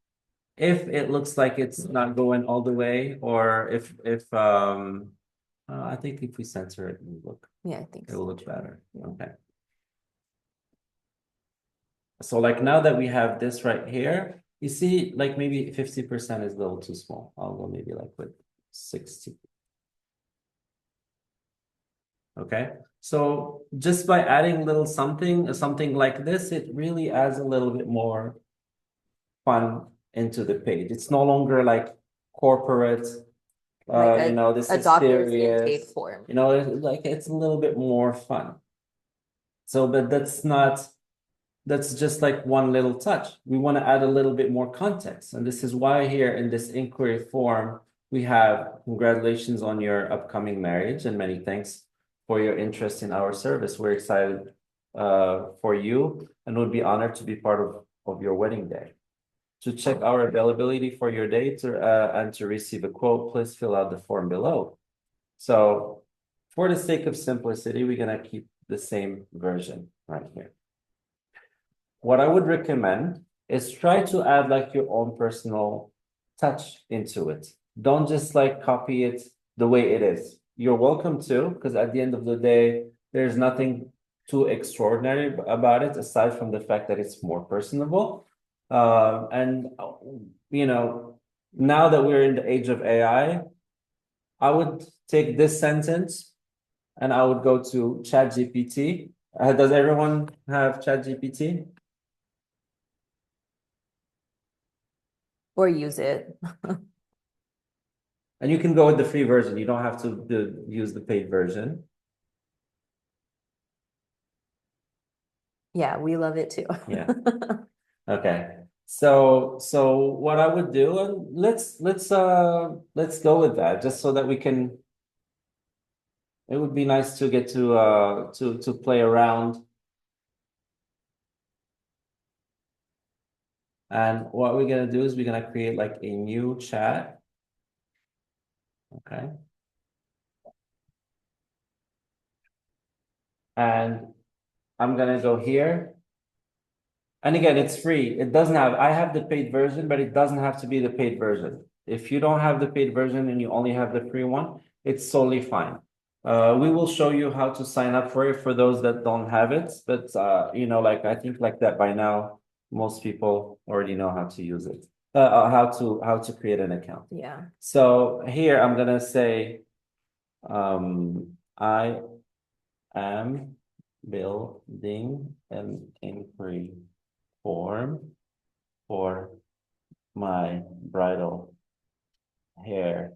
If it looks like it's not going all the way, or if I think if we center it, I think it will look better. Yeah. Okay. So like now that we have this right here, you see like maybe 50% is a little too small. I'll go maybe like with 60. Okay, so just by adding a little something like this, it really adds a little bit more fun into the page. It's no longer like corporate, Like this a is doctor's serious. intake form. Like it's a little bit more fun. So, but that's just like one little touch. We want to add a little bit more context. And this is why here in this inquiry form, we have congratulations on your upcoming marriage and many thanks for your interest in our service. We're excited for you and would be honored to be part of your wedding day. To check our availability for your date and to receive a quote, please fill out the form below. So for the sake of simplicity, we're gonna keep the same version right here. What I would recommend is try to add like your own personal touch into it. Don't just like copy it the way it is. You're welcome to, because at the end of the day, there's nothing too extraordinary about it, aside from the fact that it's more personable. And now that we're in the age of AI, I would take this sentence and I would go to ChatGPT. Does everyone have ChatGPT? Or use it. And you can go with the free version. You don't have to use the paid version. Yeah, we love it too. Yeah. Okay. So what I would do, and let's go with that, just so that we can. It would be nice to get to play around. And what we're gonna do is we're gonna create like a new chat. Okay. And I'm gonna go here. And again, it's free. It doesn't have, I have the paid version, but it doesn't have to be the paid version. If you don't have the paid version and you only have the free one, it's solely fine. We will show you how to sign up for it for those that don't have it. But you know, like I think like that by now, most people already know how to use it. How to create an account. Yeah. So here I'm gonna say, I am building an inquiry form for my bridal hair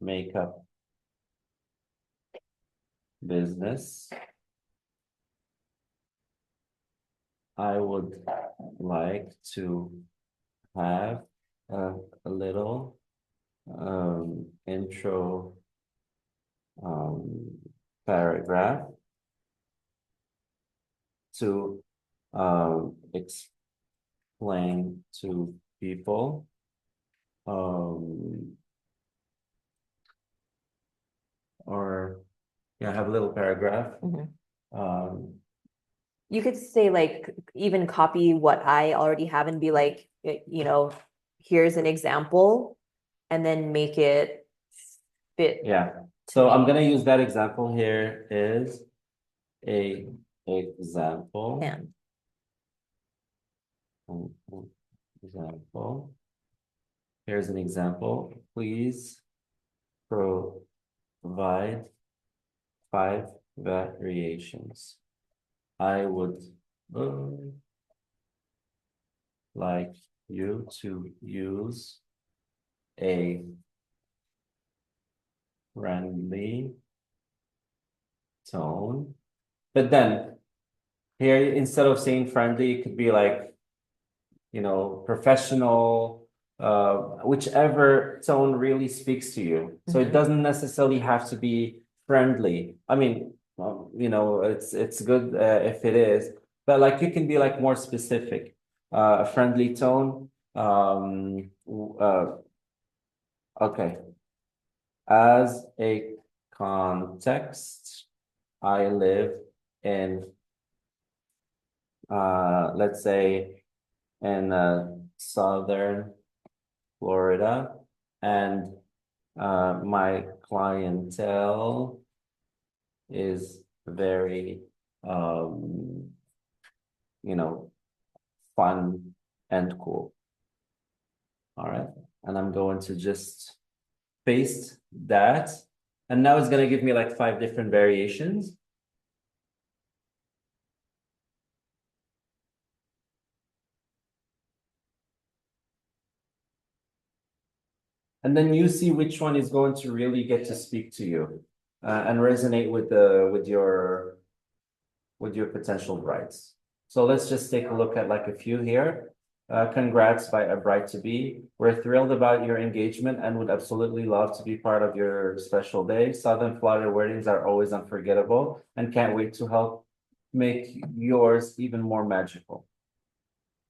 makeup business. I would like to have a little intro paragraph to explain to people or yeah, have a little paragraph. You could say like even copy what I already have and be like, you know, here's an example, and then make it fit. Yeah. So I'm gonna use that example here is a example. And Example. Here's an example. Please provide 5 variations. I would like you to use a friendly tone. But then here, instead of saying friendly, it could be like, you know, professional, whichever tone really speaks to you. So it doesn't necessarily have to be friendly. I mean, you know, it's good if it is, but like you can be like more specific. A friendly tone. Okay. As a context, I live in, let's say, in southern Florida, and my clientele is very, you know, fun and cool. All right, and I'm going to just paste that, and now it's going to give me like 5 different variations. And then you see which one is going to really get to speak to you and resonate with your potential brides. So let's just take a look at like a few here. Congrats by a bride to be. We're thrilled about your engagement and would absolutely love to be part of your special day. Southern Florida weddings are always unforgettable and can't wait to help make yours even more magical.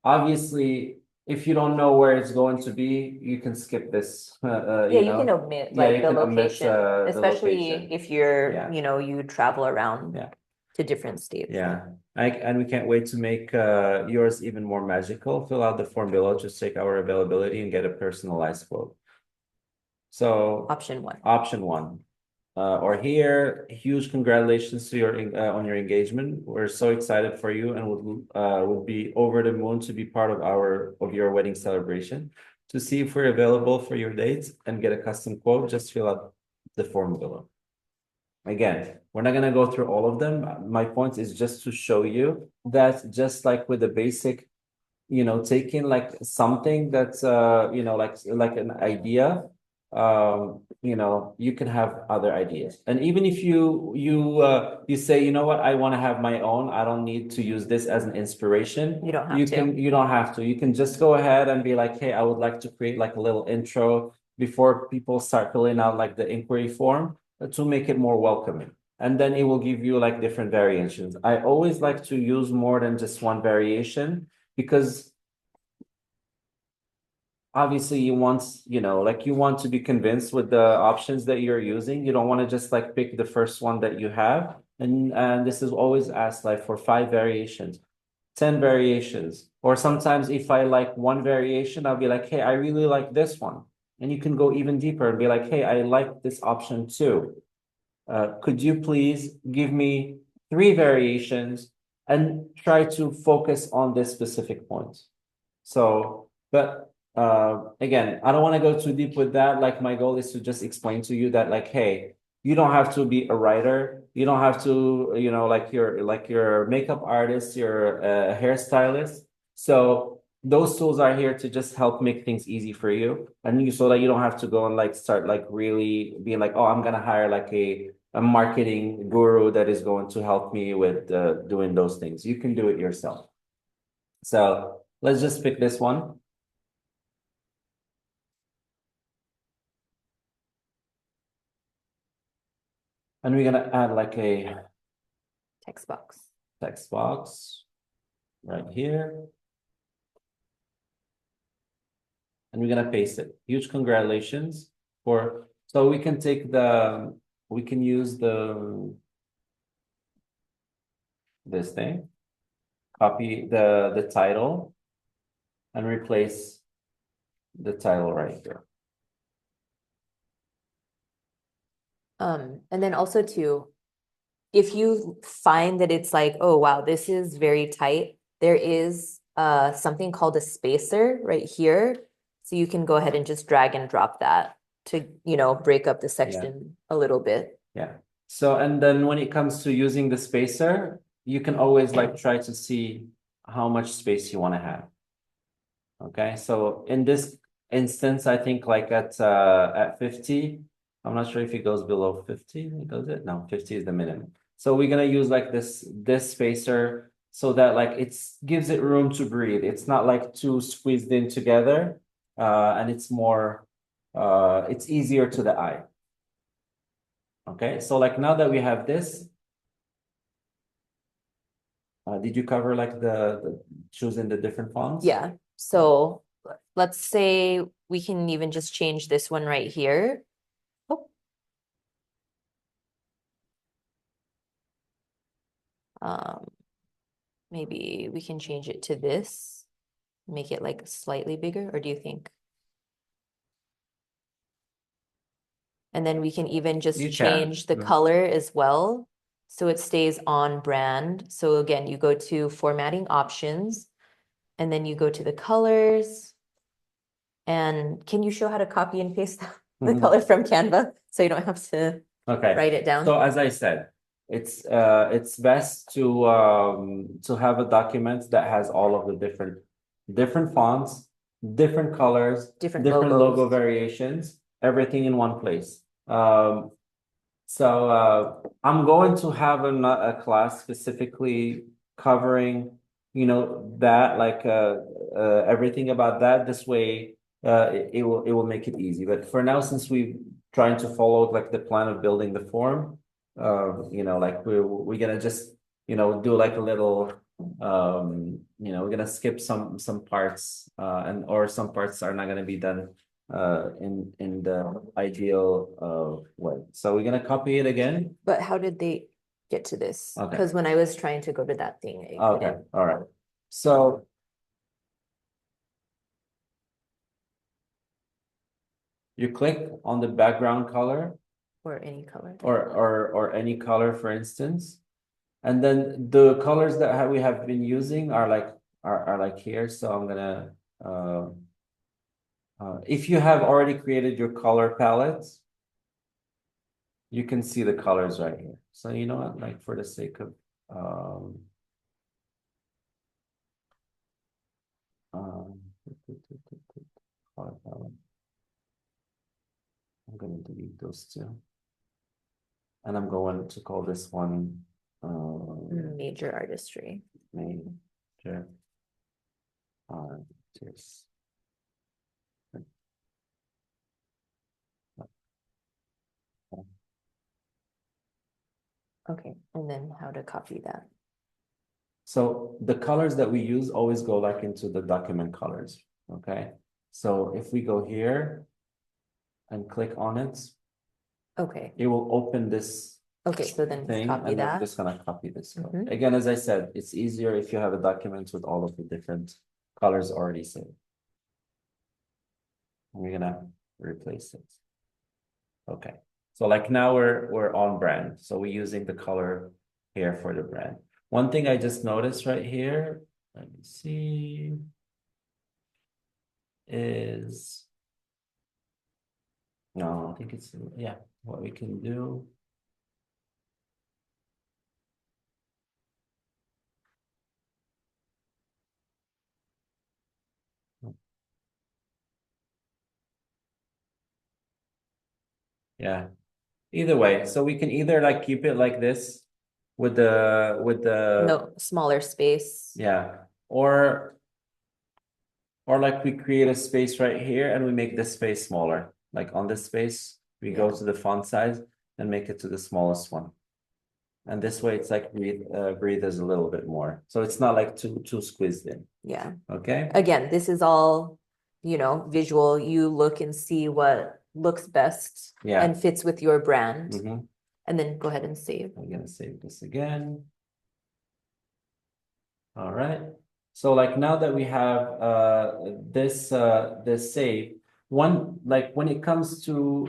Obviously, if you don't know where it's going to be, you can skip this. yeah, you you know? can omit Yeah, like you the can omit, location, the especially location. if you're, Yeah. you know, you travel around Yeah. to different states. Yeah, and we can't wait to make yours even more magical. Fill out the form below, just check our availability and get a personalized quote. So Option 1. option 1. or here. Huge congratulations to your on your engagement. We're so excited for you and would be over the moon to be part of your wedding celebration. To see if we're available for your dates and get a custom quote, just fill out the form below. Again, we're not gonna go through all of them. My point is just to show you that just like with the basic, taking like something that's like an idea, you can have other ideas. And even if you say, you know what, I want to have my own, I don't need to use this as an inspiration. You don't have to. You don't have to. You can just go ahead and be like, hey, I would like to create like a little intro before people start filling out like the inquiry form to make it more welcoming. And then it will give you like different variations. I always like to use more than just one variation because obviously you want, you want to be convinced with the options that you're using. You don't want to just like pick the first one that you have. And this is always asked like for 5 variations, 10 variations. Or sometimes if I like one variation, I'll be like, hey, I really like this one. And you can go even deeper and be like, hey, I like this option too. Could you please give me 3 variations and try to focus on this specific point? So, but again, I don't want to go too deep with that. Like my goal is to just explain to you that like, hey, you don't have to be a writer. You don't have to, like you're a makeup artist, you're a hairstylist. So those tools are here to just help make things easy for you. And so that you don't have to go and like start like really being like, oh, I'm gonna hire like a marketing guru that is going to help me with doing those things. You can do it yourself. So let's just pick this one. And we're gonna add like a Text box. text box right here. And we're gonna paste it. Huge congratulations so we can use this thing, copy the title and replace the title right here. And then also too, if you find that it's like, oh wow, this is very tight, there is something called a spacer right here. So you can go ahead and just drag and drop that to, break up the section a little bit. Yeah. So, and then when it comes to using the spacer, you can always like try to see how much space you want to have. Okay. So in this instance, I think like at 50, I'm not sure if it goes below 50. Does it? No, 50 is the minimum. So we're gonna use like this spacer so that like gives it room to breathe. It's not like too squeezed in together, and it's more it's easier to the eye. Okay, so like now that we have this, did you cover like the choosing the different fonts? Yeah. So let's say we can even just change this one right here. Maybe we can change it to this, make it like slightly bigger, or do you think? And then we can even just change the color as well, so it stays on brand. So again, you go to formatting options, and then you go to the colors. And can you show how to copy and paste the color from Canva so you don't have to write it down? So as I said, it's best to have a document that has all of the different fonts, different colors, different logo variations, everything in one place. So I'm going to have a class specifically covering, that like everything about that. This way, it will make it easy. But for now, since we're trying to follow like the plan of building the form, like we're gonna just do like a little we're gonna skip some parts or some parts are not gonna be done in the ideal way. So we're gonna copy it again. But how did they get to this? Okay. Because when I was trying to go to that thing, I Okay, couldn't. all right. So you click on the background color Or any color. or any color, for instance. And then the colors that we have been using are like here. So I'm gonna if you have already created your color palette, you can see the colors right here. So you know what, like for the sake of color palette, I'm gonna delete those two. And I'm going to call this one Major artistry. major artist. Okay, and then how to copy that. So the colors that we use always go like into the document colors, okay? So if we go here and click on it, Okay, it will open this okay, so then thing, copy and I'm that. just gonna copy this code. Mhm. Again, as I said, it's easier if you have a document with all of the different colors already saved. We're gonna replace it. Okay, so like now we're on brand. So we're using the color here for the brand. One thing I just noticed right here, let me see, is no, I think it's yeah, what we can do. Yeah. Either way, so we can either like keep it like this with the No, smaller space. yeah, or like we create a space right here and we make this space smaller. Like on this space, we go Yeah. to the font size and make it to the smallest one. And this way it's like breathes a little bit more. So it's not like too squeezed in. Yeah. Okay. Again, this is all, visual. You look and see what looks best Yeah. and fits with your brand. Mhm. And then go ahead and save. I'm gonna save this again. All right. So like now that we have this save, one like when it comes to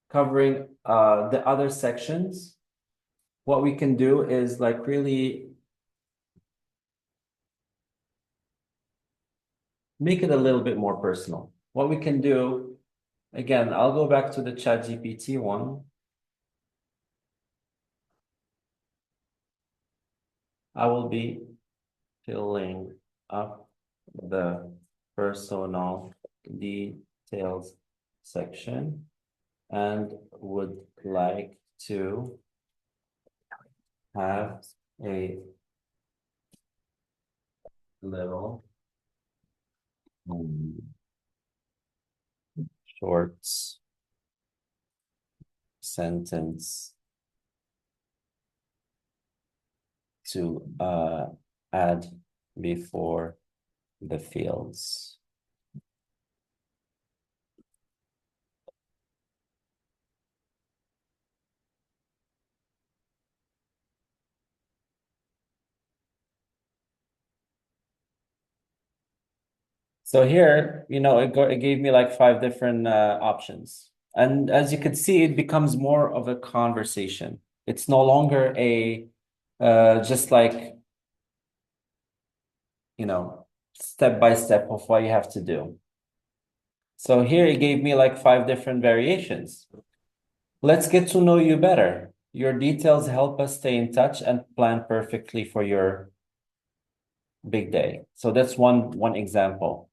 covering the other sections, what we can do is like really make it a little bit more personal. What we can do, again, I'll go back to the ChatGPT one. I will be filling up the personal details section and would like to have a little short sentence to add before the fields. So here, it gave me like 5 different options. And as you could see, it becomes more of a conversation. It's no longer a just like, step by step of what you have to do. So here it gave me like 5 different variations. Let's get to know you better. Your details help us stay in touch and plan perfectly for your big day. So that's one example.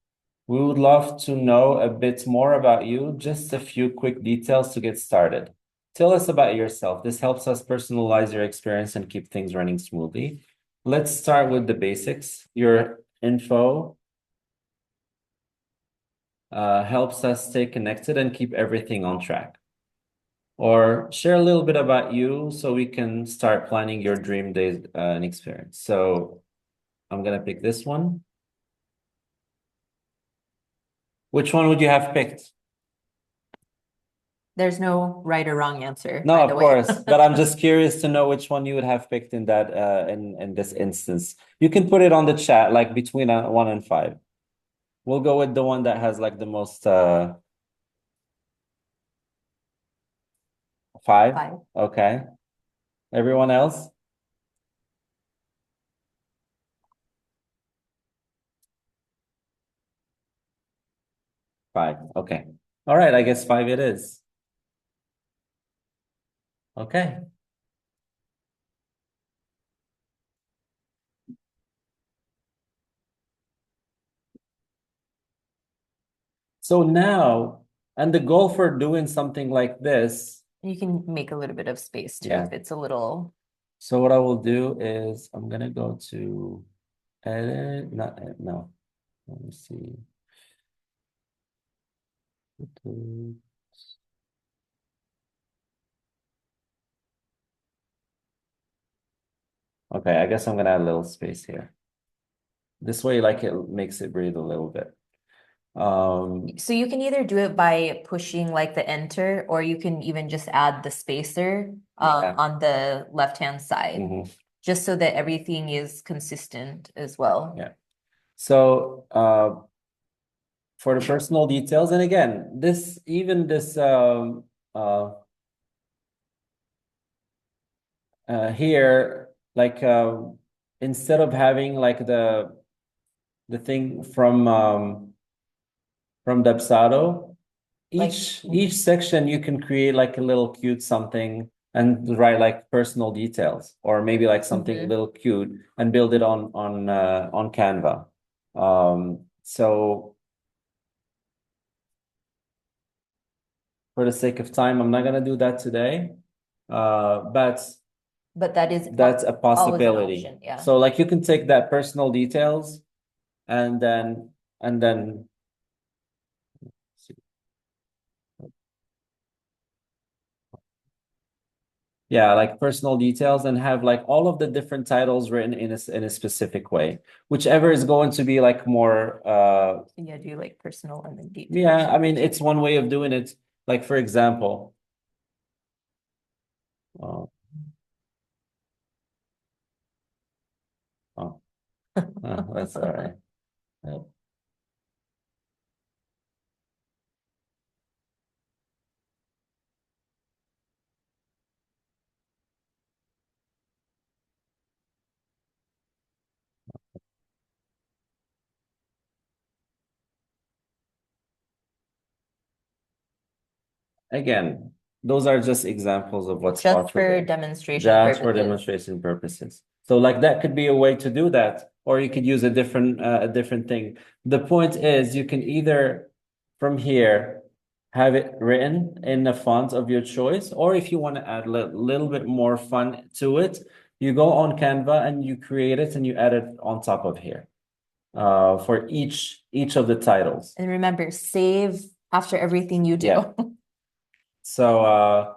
We would love to know a bit more about you, just a few quick details to get started. Tell us about yourself. This helps us personalize your experience and keep things running smoothly. Let's start with the basics. Your info helps us stay connected and keep everything on track. Or share a little bit about you so we can start planning your dream days and experience. So I'm gonna pick this one. Which one would you have picked? There's no right or wrong answer. No, by of the way. course, but I'm just curious to know which one you would have picked in that in this instance. You can put it on the chat, like between 1 and 5. We'll go with the one that has like the most 5? 5. Okay. Everyone else? Five. Okay. All right. I guess 5 it is. Okay. So now, and the goal for doing something like this, You can make a little bit of space too Yeah. if it's a little. so what I will do is I'm gonna go to edit, not edit, no. Let me see. Okay, I guess I'm gonna add a little space here. This way, like it makes it breathe a little bit. So you can either do it by pushing like the enter, or you can even just add the spacer Yeah. on the left-hand side, Mhm. just so that everything is consistent as well. Yeah. So for the personal details, and again, this here, like instead of having like the thing from Depsado, Like- each section you can create like a little cute something and write like personal details, or maybe like something a Mhm. little cute and build it on Canva. So for the sake of time, I'm not gonna do that today. But But that's that's a always an possibility. option, yeah. So like you can take that personal details and then yeah, like personal details, and have like all of the different titles written in a specific way, whichever is going to be like more Yeah, do like personal and then details. yeah, I mean it's one way of doing it. Like for example, oh, oh, that's all right. Yeah. Again, those are just examples of what's Just possible. for demonstration Just for purposes. demonstration purposes. So like that could be a way to do that, or you could use a different thing. The point is you can either from here have it written in a font of your choice, or if you want to add a little bit more fun to it, you go on Canva and you create it and you add it on top of here for each of the titles. And remember, save after everything you do. Yeah. So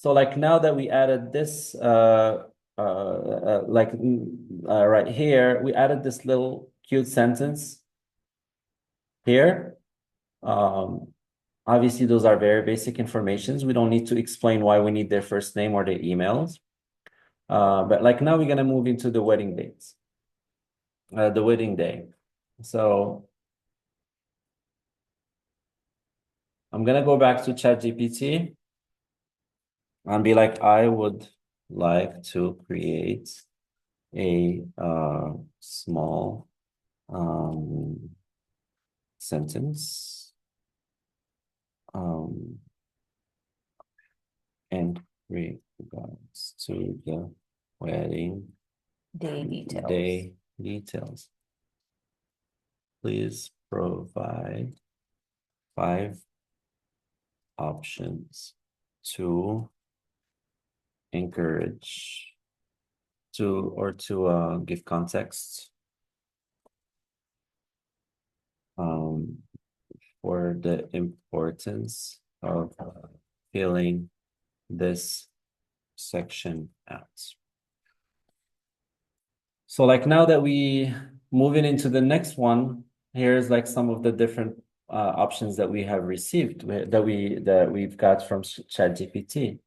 like now that we added this right here, we added this little cute sentence here. Obviously those are very basic informations. We don't need to explain why we need their first name or their emails. But like now we're gonna move into the wedding dates, the wedding day. So I'm gonna go back to ChatGPT and be like, I would like to create a small sentence in regards to the wedding Day details. Please provide 5 options to encourage to give context for the importance of filling this section out. So like now that we moving into the next one, here's like some of the different options that we have received that we've got from ChatGPT.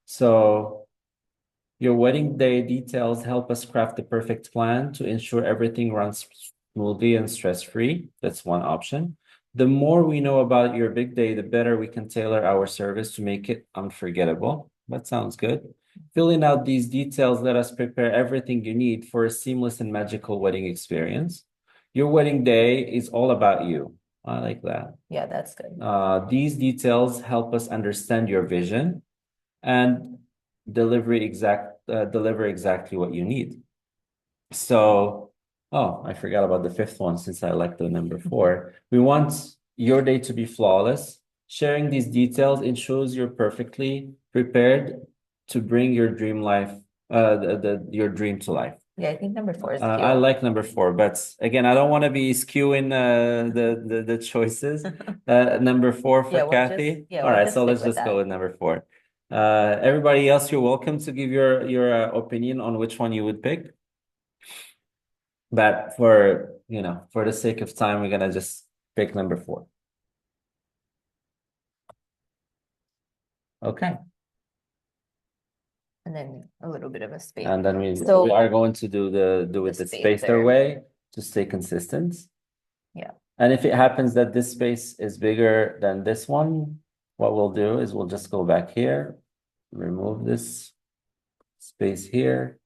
So your wedding day details help us craft the perfect plan to ensure everything runs smoothly and stress-free. That's one option. The more we know about your big day, the better we can tailor our service to make it unforgettable. That sounds good. Filling out these details let us prepare everything you need for a seamless and magical wedding experience. Your wedding day is all about you. I like that. Yeah, that's good. These details help us understand your vision and deliver exactly what you need. So, oh, I forgot about the fifth one since I like the number 4. We want your day to be flawless. Sharing these details ensures you're perfectly prepared to bring your dream life, your dream to life. Yeah, I think number 4 is I cute. like number 4, but again, I don't want to be skewing the choices. Number 4 for Yeah, we'll Kathy. just, yeah, All we'll right, just so stick let's with just go that. with number 4. Everybody else, you're welcome to give your opinion on which one you would pick. But for the sake of time, we're gonna just pick number 4. Okay. And then a little bit of a space. And then we So- are going to do it the space spacer there. way to stay consistent. Yeah. And if it happens that this space is bigger than this one, what we'll do is we'll just go back here, remove this space here,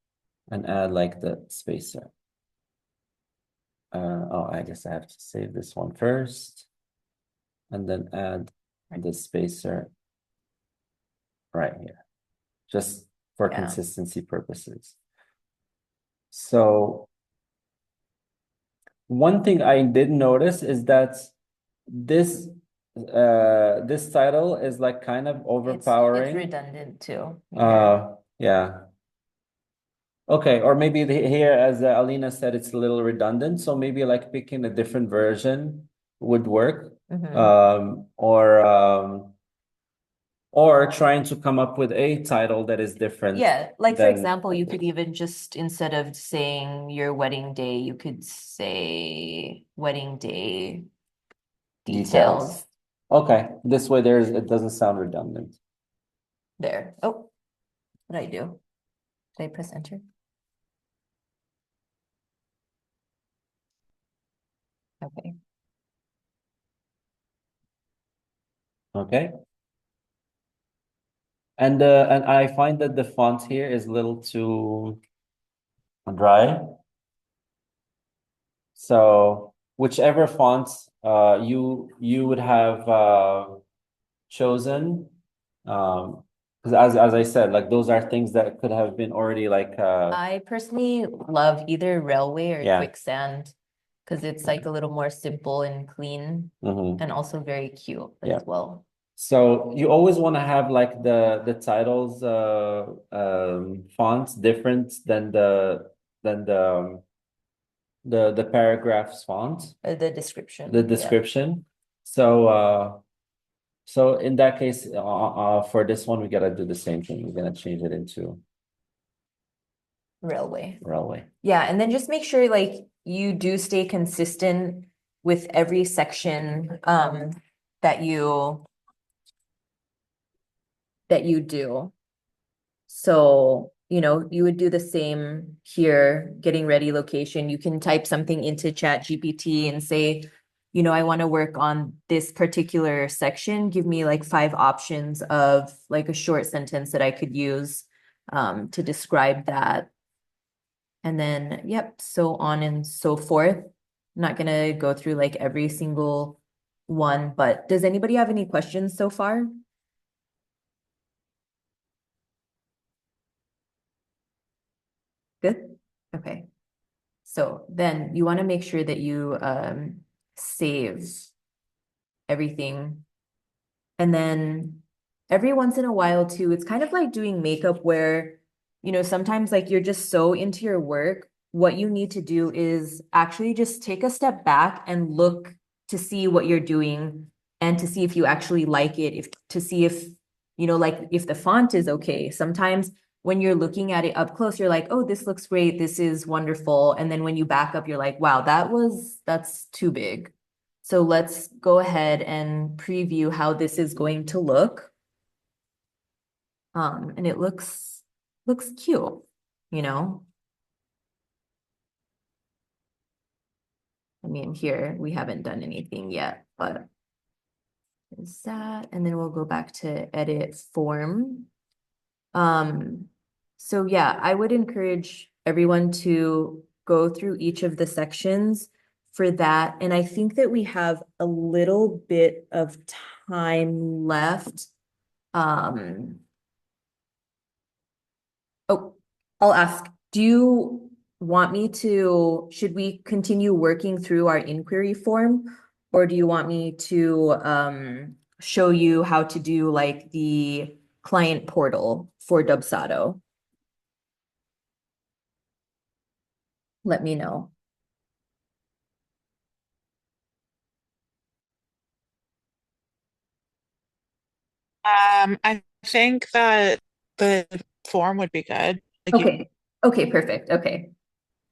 and add like the spacer. Oh, I guess I have to save this one first, and then add the spacer right here, just for Yeah. consistency purposes. So one thing I did notice is that this title is like kind of It's overpowering. redundant too. Yeah. Okay, or maybe here, as Alina said, it's a little redundant. So maybe like picking a different version would work. Mhm. Or trying to come up with a title that is different. Yeah, like for than- example, you could even just, instead of saying your wedding day, you could say wedding day details. Okay, this way it doesn't sound redundant. There. Oh, what did I do? Did I press enter? Okay. Okay. And I find that the font here is a little too dry. So whichever font you would have chosen, because as I said, like those are things that could have been already like I personally love either Railway or Yeah. Quicksand because it's like a little more simple and clean mhm. and also very cute Yeah. as well. So you always want to have like the titles fonts different than the paragraphs font, The description. the yeah. description. So in that case, for this one, we gotta do the same thing. We're gonna change it into Railway. railway. Yeah, and then just make sure like you do stay consistent with every section that you do. So, you would do the same here, getting ready location. You can type something into ChatGPT and say, I want to work on this particular section. Give me like 5 options of like a short sentence that I could use to describe that. And then, yep, so on and so forth. I'm not gonna go through like every single one, but does anybody have any questions so far? Good? Okay. So then you want to make sure that you save everything. And then every once in a while too, it's kind of like doing makeup where, sometimes like you're just so into your work. What you need to do is actually just take a step back and look to see what you're doing and to see if you actually like it, to see if, like if the font is okay. Sometimes when you're looking at it up close, you're like, oh, this looks great. This is wonderful. And then when you back up, you're like, wow, that's too big. So let's go ahead and preview how this is going to look. And it looks cute, I mean, here we haven't done anything yet. but is that, and then we'll go back to edit form. So yeah, I would encourage everyone to go through each of the sections for that. And I think that we have a little bit of time left. Oh, I'll ask, do you want me to, should we continue working through our inquiry form? Or do you want me to show you how to do like the client portal for Dubsado? Let me know. I think that the form would be good. Like you, Okay. Okay, perfect. Okay.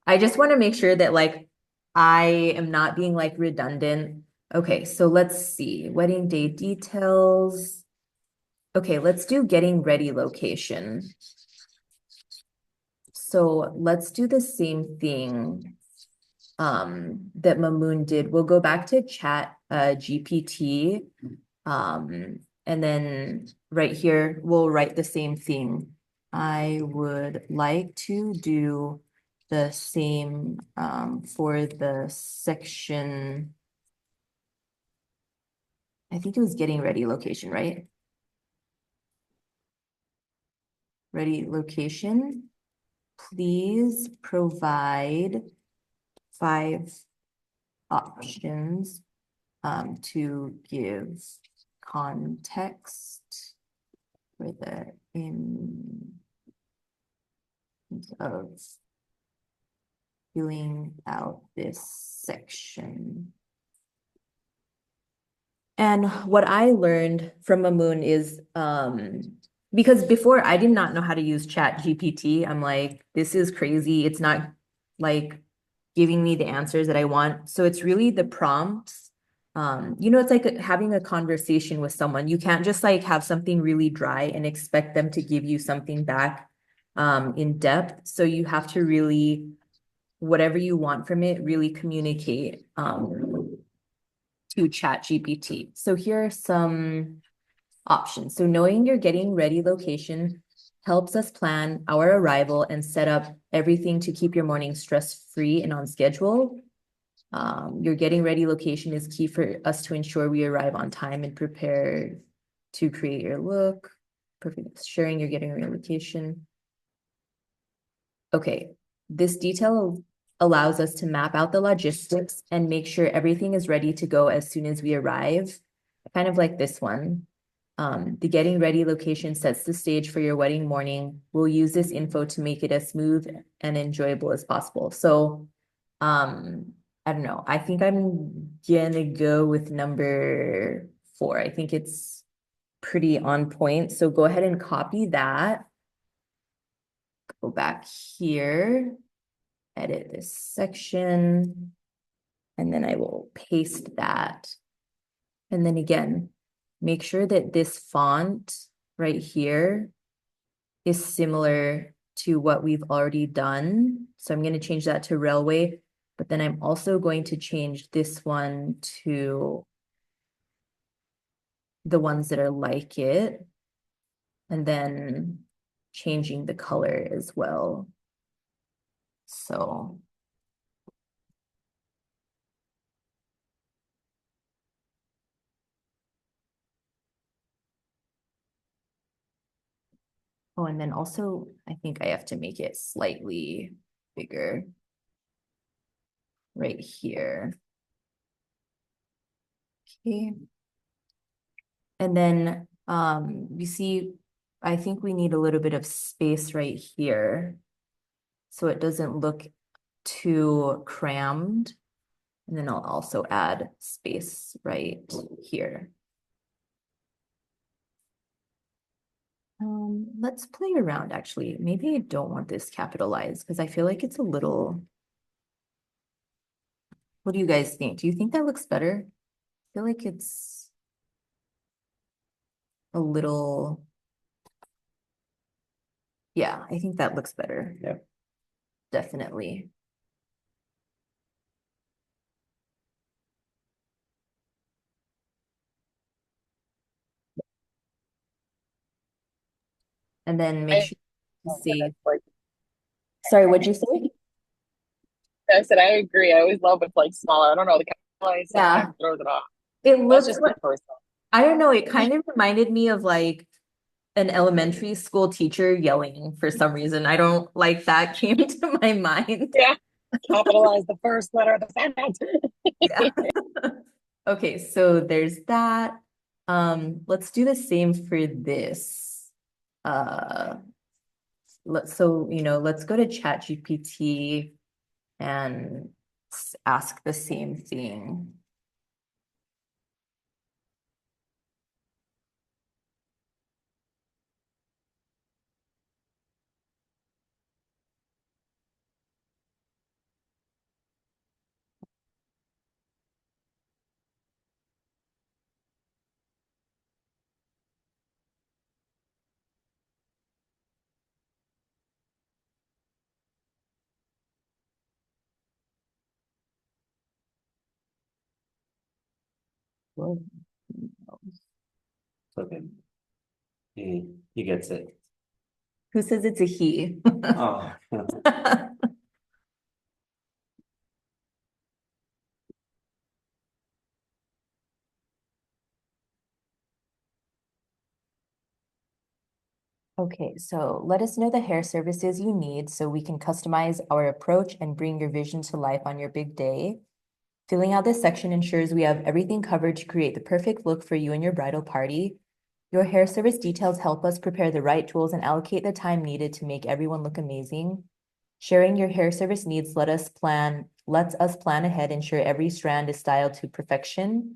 I just want to make sure that like I am not being like redundant. Okay, so let's see. Wedding day details. Okay, let's do getting ready location. So let's do the same thing that Mamoon did. We'll go back to chat GPT. And then right here, we'll write the same thing. I would like to do the same for the section. I think it was getting ready location, right? Ready location. Please provide 5 options to give context for the in of filling out this section. And what I learned from Mamoon is because before I did not know how to use ChatGPT. I'm like, this is crazy. It's not like giving me the answers that I want. So it's really the prompts. It's like having a conversation with someone. You can't just like have something really dry and expect them to give you something back in depth. So you have to really, whatever you want from it, really communicate to ChatGPT. So here are some options. So knowing your getting ready location helps us plan our arrival and set up everything to keep your morning stress-free and on schedule. Your getting ready location is key for us to ensure we arrive on time and prepared to create your look. Perfect. Sharing your getting ready location. Okay, this detail allows us to map out the logistics and make sure everything is ready to go as soon as we arrive. Kind of like this one. The getting ready location sets the stage for your wedding morning. We'll use this info to make it as smooth and enjoyable as possible. So, I don't know. I think I'm gonna go with number 4. I think it's pretty on point. So go ahead and copy that. Go back here, edit this section, and then I will paste that. And then again, make sure that this font right here is similar to what we've already done. So I'm going to change that to railway, but then I'm also going to change this one to the ones that are like it, and then changing the color as well. So oh, and then also, I think I have to make it slightly bigger right here. Okay. And then you see, I think we need a little bit of space right here so it doesn't look too crammed. And then I'll also add space right here. Let's play around actually. Maybe I don't want this capitalized because I feel like it's a little. What do you guys think? Do you think that looks better? I feel like it's a little. Yeah, I think that looks better. Yeah. And then make I sure you save. Sorry, what'd you say? I said I agree. I always love it's like smaller. I don't know, the Canva Yeah. sometimes throws it off. It That's looks just like, me personal. I don't know, it kind of reminded me of like an elementary school teacher yelling for some reason. I don't like that came to my mind. Yeah. Capitalize the first letter of the sentence. Yeah. Okay, so there's that. Let's do the same for this. Let's go to ChatGPT and ask the same thing. Well, Okay. He gets it. who says it's a he? Oh. Okay, so let us know the hair services you need so we can customize our approach and bring your vision to life on your big day. Filling out this section ensures we have everything covered to create the perfect look for you and your bridal party. Your hair service details help us prepare the right tools and allocate the time needed to make everyone look amazing. Sharing your hair service needs lets us plan ahead, ensure every strand is styled to perfection.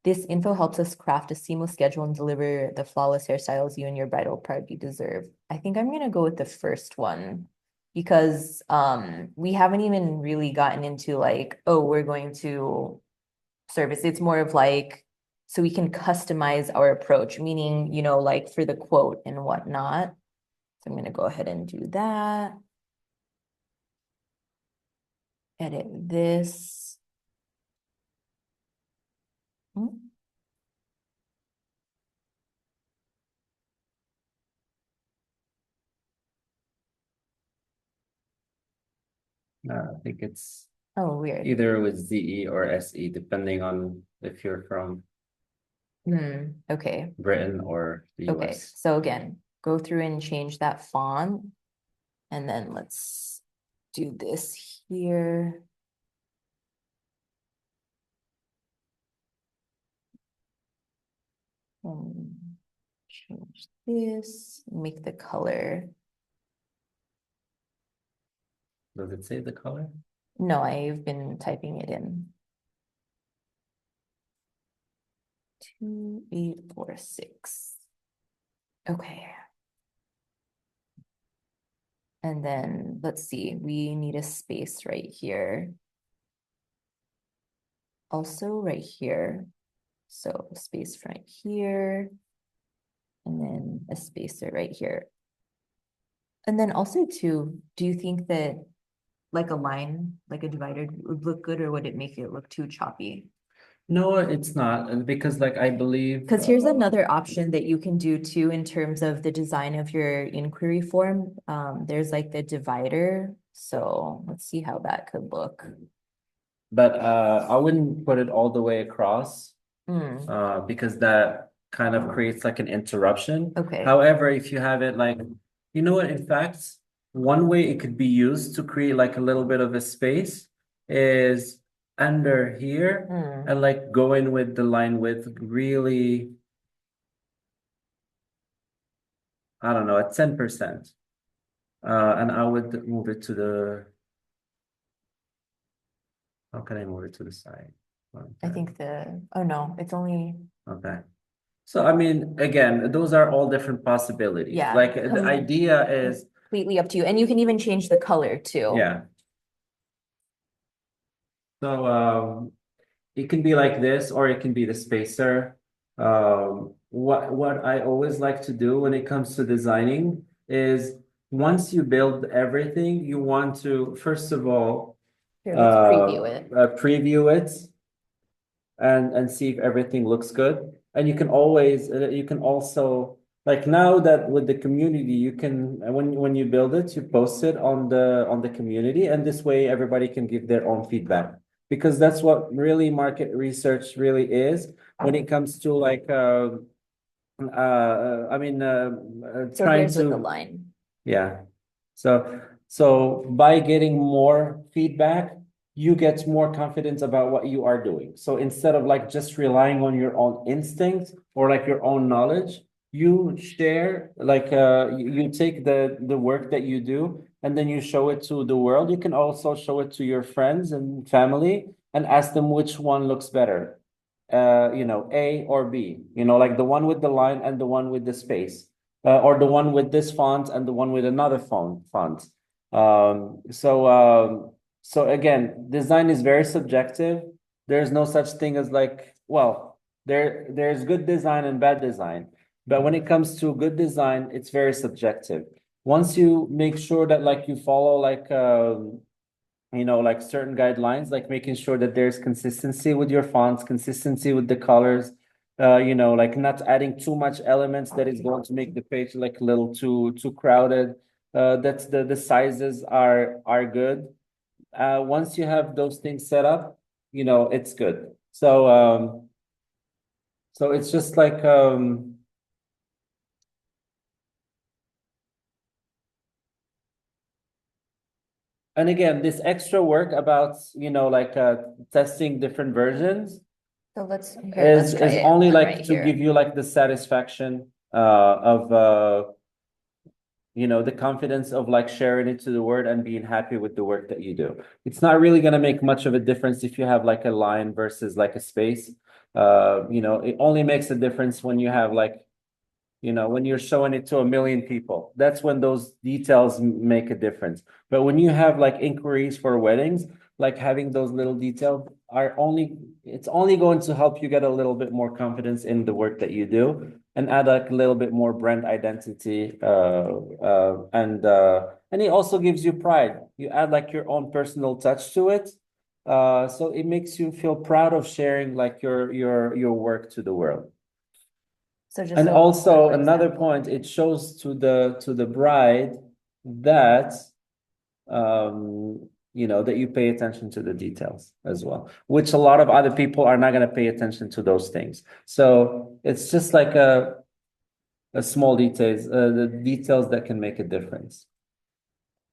This info helps us craft a seamless schedule and deliver the flawless hairstyles you and your bridal party deserve. I think I'm gonna go with the first one because we haven't even really gotten into like, oh, we're going to service. It's more of like, so we can customize our approach, meaning, like for the quote and whatnot. So I'm gonna go ahead and do that. Edit this. I think it's Oh, weird. either with ZE or SE, depending on if you're from Okay. Britain or the Okay, US. so again, go through and change that font. And then let's do this here. And change this, make the color. Does it say the color? No, I've been typing it in. 2846. Okay. And then let's see, we need a space right here. Also right here. So space right here. And then a spacer right here. And then also too, do you think that like a line, like a divider would look good, or would it make it look too choppy? No, it's not, because like I believe Because here's another option that you can do too in terms of the design of your inquiry form. There's like the divider. So let's see how that could look. but I wouldn't put it all the way across Mm, because that kind of creates like an interruption. okay. However, if you have it like, you know what, in fact, one way it could be used to create like a little bit of a space is under here Mm, and like go in with the line width really, I don't know, at 10%. And I would move it to the, how can I move it to the side? I think oh no, it's only, Okay. So I mean, again, those are all different possibilities. Yeah. Like the idea is, completely up to you. And you can even change the color too. yeah. So it can be like this, or it can be the spacer. What I always like to do when it comes to designing is once you build everything, you want to first of all Here, let's preview it. preview it and see if everything looks good. And you can always you can also like now that with the community, you can when you build it, you post it on the community, and this way everybody can give their own feedback. Because that's what really market research really is when it comes to like I mean So trying here's with the to line. yeah. So by getting more feedback, you get more confidence about what you are doing. So instead of like just relying on your own instinct or like your own knowledge, you share like you take the work that you do and then you show it to the world. You can also show it to your friends and family and ask them which one looks better. You know, A or B, you know, like the one with the line and the one with the space or the one with this font and the one with another font. So again, design is very subjective. There's no such thing as like, well, there's good design and bad design. But when it comes to good design, it's very subjective. Once you make sure that like you follow like you know, like certain guidelines, like making sure that there's consistency with your fonts, consistency with the colors, you know, like not adding too much elements that is going to make the page like a little too crowded. That's the sizes are good. Once you have those things set up, you know, it's good. So it's just like and again, this extra work about, you know, like testing different versions So let's try is it only one like right to here. give you like the satisfaction of you know, the confidence of like sharing it to the world and being happy with the work that you do. It's not really gonna make much of a difference if you have like a line versus like a space. You know, it only makes a difference when you have like, you know, when you're showing it to a million people. That's when those details make a difference. But when you have like inquiries for weddings, like having those little details are only, it's only going to help you get a little bit more confidence in the work that you do and add like a little bit more brand identity. And it also gives you pride. You add like your own personal touch to it. So it makes you feel proud of sharing like your work to the world. So just And a also quick another sample. point, it shows to the bride that you know, that you pay attention to the details as well, which a lot of other people are not going to pay attention to those things. So it's just like a small details, the details that can make a difference.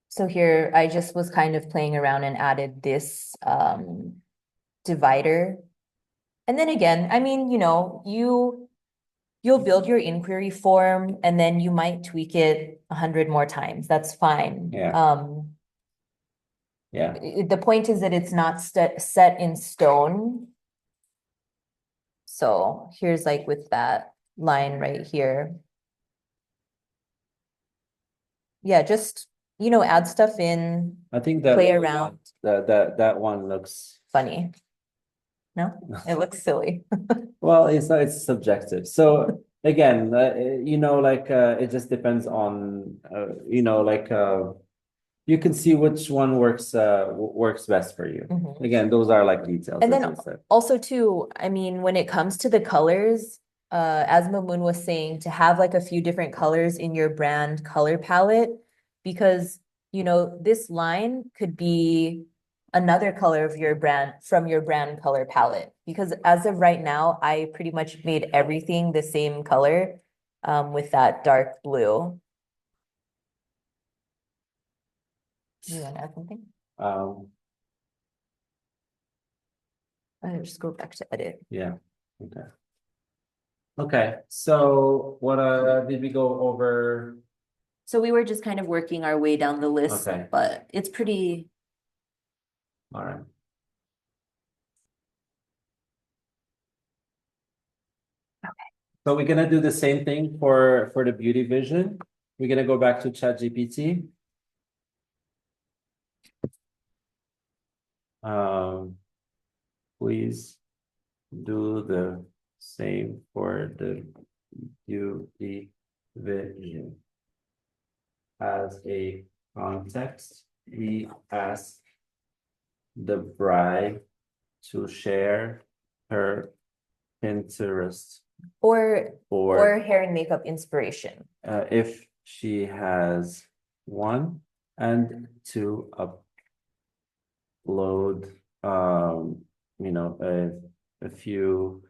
So here I just was kind of playing around and added this divider. And then again, I mean, you know, you'll build your inquiry form and then you might tweak it 100 more times. That's fine. Yeah. Yeah. The point is that it's not set in stone. So here's like with that line right here. Yeah, just, you know, add stuff in, I think that play around. that one looks Funny. No, it looks silly. well, it's subjective. So again, you know, like it just depends on you know, like you can see which one works best for you. Mhm. Again, those are like details, And as then I said. also too, I mean, when it comes to the colors, as Mamoon was saying, to have like a few different colors in your brand color palette, because, you know, this line could be another color of your brand from your brand color palette. Because as of right now, I pretty much made everything the same color, with that dark blue. You want to add something? I just go back to edit. Yeah. Okay. Okay. So what did we go over? So we were just kind of working our way down the list, Okay. but it's pretty. All right. Okay. So we're gonna do the same thing for the beauty vision. We're gonna go back to ChatGPT. Please do the same for the beauty vision. As a context, we ask the bride to share her Pinterest Or hair and makeup inspiration. if she has one, and to upload a few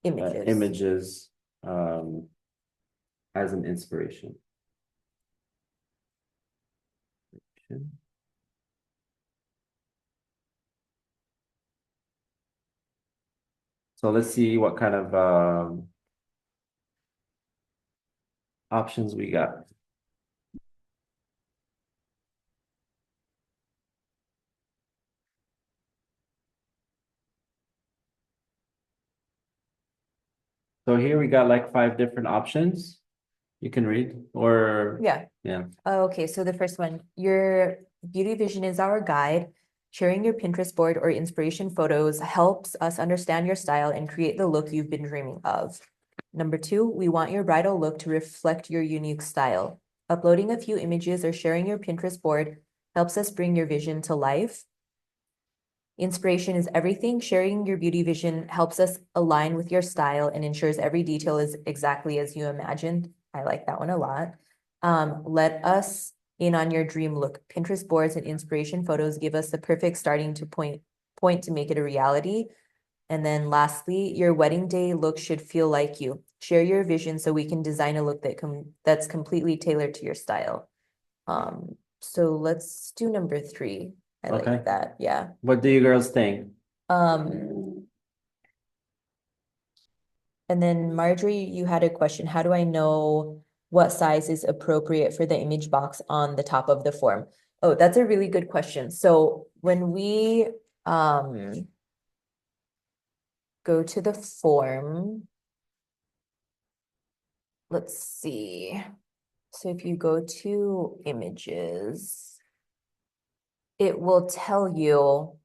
Images. images as an inspiration. So let's see what kind of options we got. So here we got like 5 different options you can read, or Yeah. yeah. Okay, so the first one, your beauty vision is our guide. Sharing your Pinterest board or inspiration photos helps us understand your style and create the look you've been dreaming of. Number 2, we want your bridal look to reflect your unique style. Uploading a few images or sharing your Pinterest board helps us bring your vision to life. Inspiration is everything. Sharing your beauty vision helps us align with your style and ensures every detail is exactly as you imagined. I like that one a lot. Let us in on your dream look. Pinterest boards and inspiration photos give us the perfect starting to point to make it a reality. And then lastly, your wedding day look should feel like you. Share your vision so we can design a look that's completely tailored to your style. So let's do number 3. I Okay. like that. Yeah. What do you girls think? And then Marjorie, you had a question. How do I know what size is appropriate for the image box on the top of the form? Oh, that's a really good question. So when we go to the form, let's see. So if you go to images, it will tell you.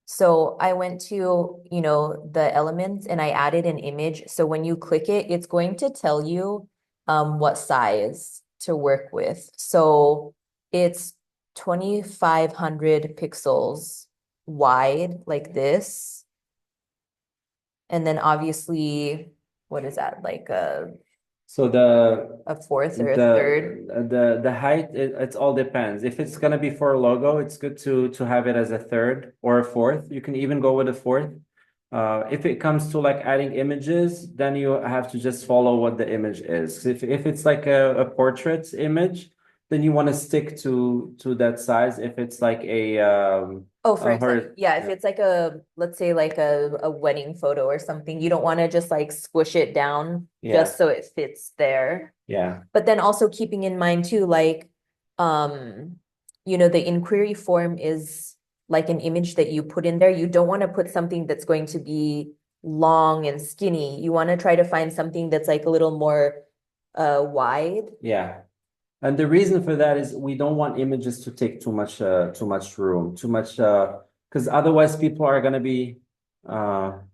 So I went to, the elements and I added an image. So when you click it, it's going to tell you what size to work with. So it's 2500 pixels wide like this. And then obviously, what is that? Like So a fourth or a third? the height, it all depends. If it's gonna be for a logo, it's good to have it as a third or a fourth. You can even go with a fourth. If it comes to like adding images, then you have to just follow what the image is. If it's like a portrait image, then you want to stick to that size. If it's like a Oh, for her- example, yeah, if it's like let's say like a wedding photo or something, you don't want to just like squish it down Yeah. just so it fits there. yeah. But then also keeping in mind too, like, the inquiry form is like an image that you put in there. You don't want to put something that's going to be long and skinny. You want to try to find something that's like a little more wide. Yeah. And the reason for that is we don't want images to take too much room, because otherwise people are gonna be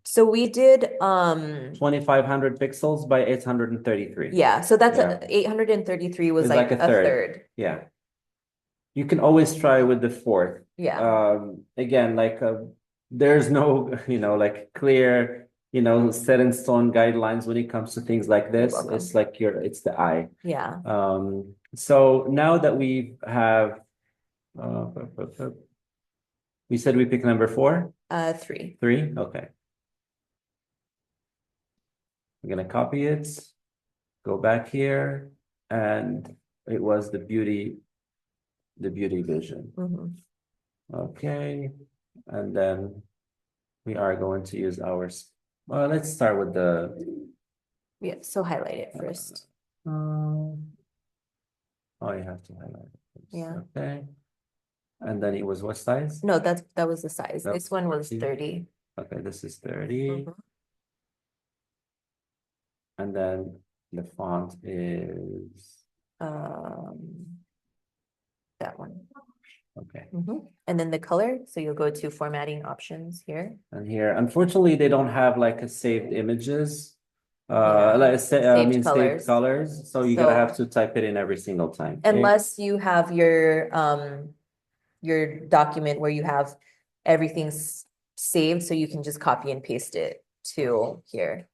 So we did 2500 pixels by 833. yeah, so that's Yeah. 833 was It's like like a a third. third. Yeah. You can always try with the fourth. Yeah. Again, like there's no, like clear, set in stone guidelines when it comes to things like this. welcome. It's like it's the eye. Yeah. So now that we have, we said we pick number 4, 3. 3, okay. I'm gonna copy it, go back here, and it was the beauty vision. Mhm. Okay, and then we are going to use ours. Well, let's start with the. Yeah, so highlight it first. Oh, you have to highlight it first. Yeah. Okay. And then it was what size? No, that was the size. That This one was 30. 30. Okay, this is 30. Mhm. And then the font is That one. okay. And then the color, so you'll go to formatting options here. And here, unfortunately, they don't have like a saved images. Yeah, Like saved saved colors. So you're gonna have to type it in every single time. Okay? Unless you have your document where you have everything's saved, so you can just copy and paste it two here.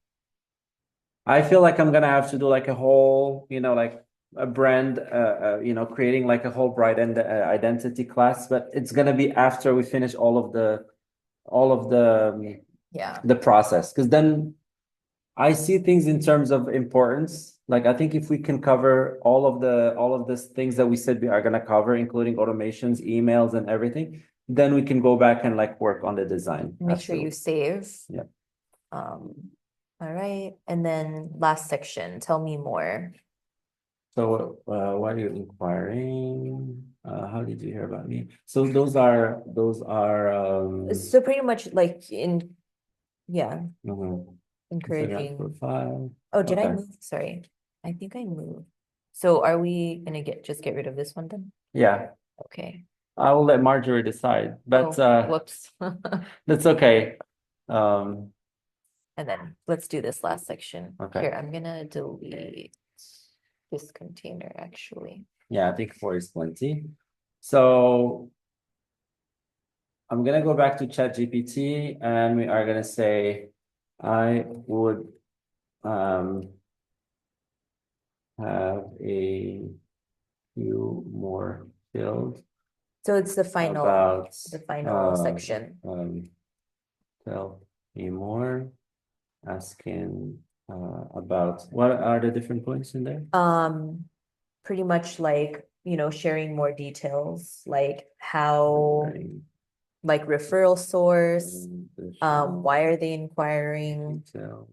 I feel like I'm gonna have to do like a whole, like a brand, creating like a whole brand and identity class, but it's gonna be after we finish all of the Yeah. the process, because then I see things in terms of importance. Like I think if we can cover all of these things that we said we are gonna cover, including automations, emails, and everything, then we can go back and like work on the design. Make sure you afterwards. save. Yeah. All right. And then last section, tell me more. So, why are you inquiring? How did you hear about me? So those are So pretty much like mhm. Instagram encouraging. profile. Oh, did I Okay. move? Sorry. I think I moved. So are we gonna just get rid of this one then? Yeah, Okay. I will let Marjorie decide, but Oh, whoops. that's okay. Um, And then let's do this last section. Okay. Here, I'm gonna delete this container actually. yeah, I think 4 is plenty. So I'm gonna go back to ChatGPT and we are gonna say, I would have a few more fields So it's the final about section. tell me more, asking about what are the different points in there? Pretty much like, sharing more details, like how, like referral source, why are they inquiring? Detail.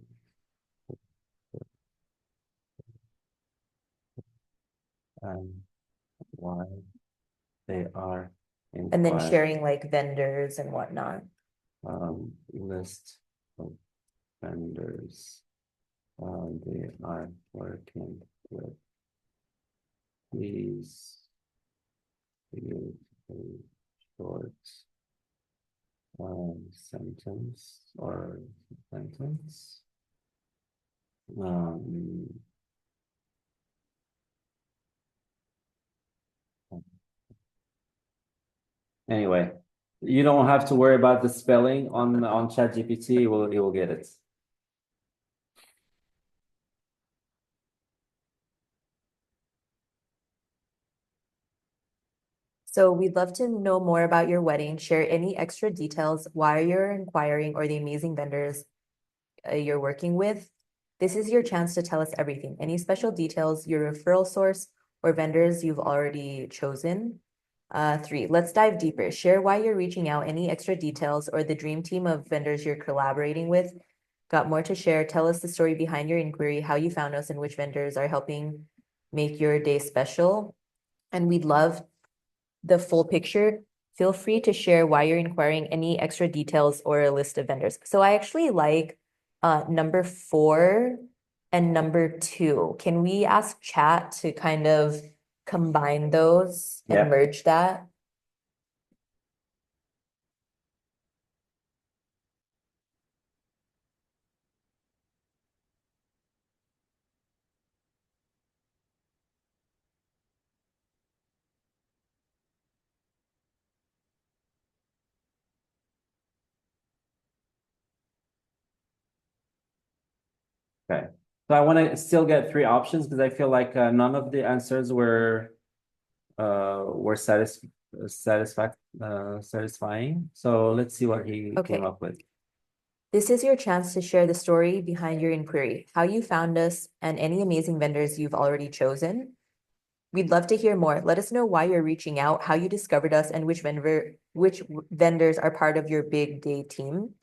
Why they are And then inquiring. sharing like vendors and whatnot. List of vendors they are working with. Please use a short sentence or sentence. Anyway, you don't have to worry about the spelling on ChatGPT. It will get it. So we'd love to know more about your wedding. Share any extra details, why you're inquiring, or the amazing vendors you're working with. This is your chance to tell us everything. Any special details, your referral source, or vendors you've already chosen. 3, let's dive deeper. Share why you're reaching out, any extra details, or the dream team of vendors you're collaborating with. Got more to share? Tell us the story behind your inquiry, how you found us, and which vendors are helping make your day special. And we'd love the full picture. Feel free to share why you're inquiring, any extra details, or a list of vendors. So I actually like number 4 and number 2. Can we ask chat to kind of combine those and Yeah. merge that? Okay. So I want to still get 3 options because I feel like none of the answers were satisfying. So let's see what he came up with. This is your chance to share the story behind your inquiry, how you found us, and any amazing vendors you've already chosen. We'd love to hear more. Let us know why you're reaching out, how you discovered us, and which vendors are part of your big day team.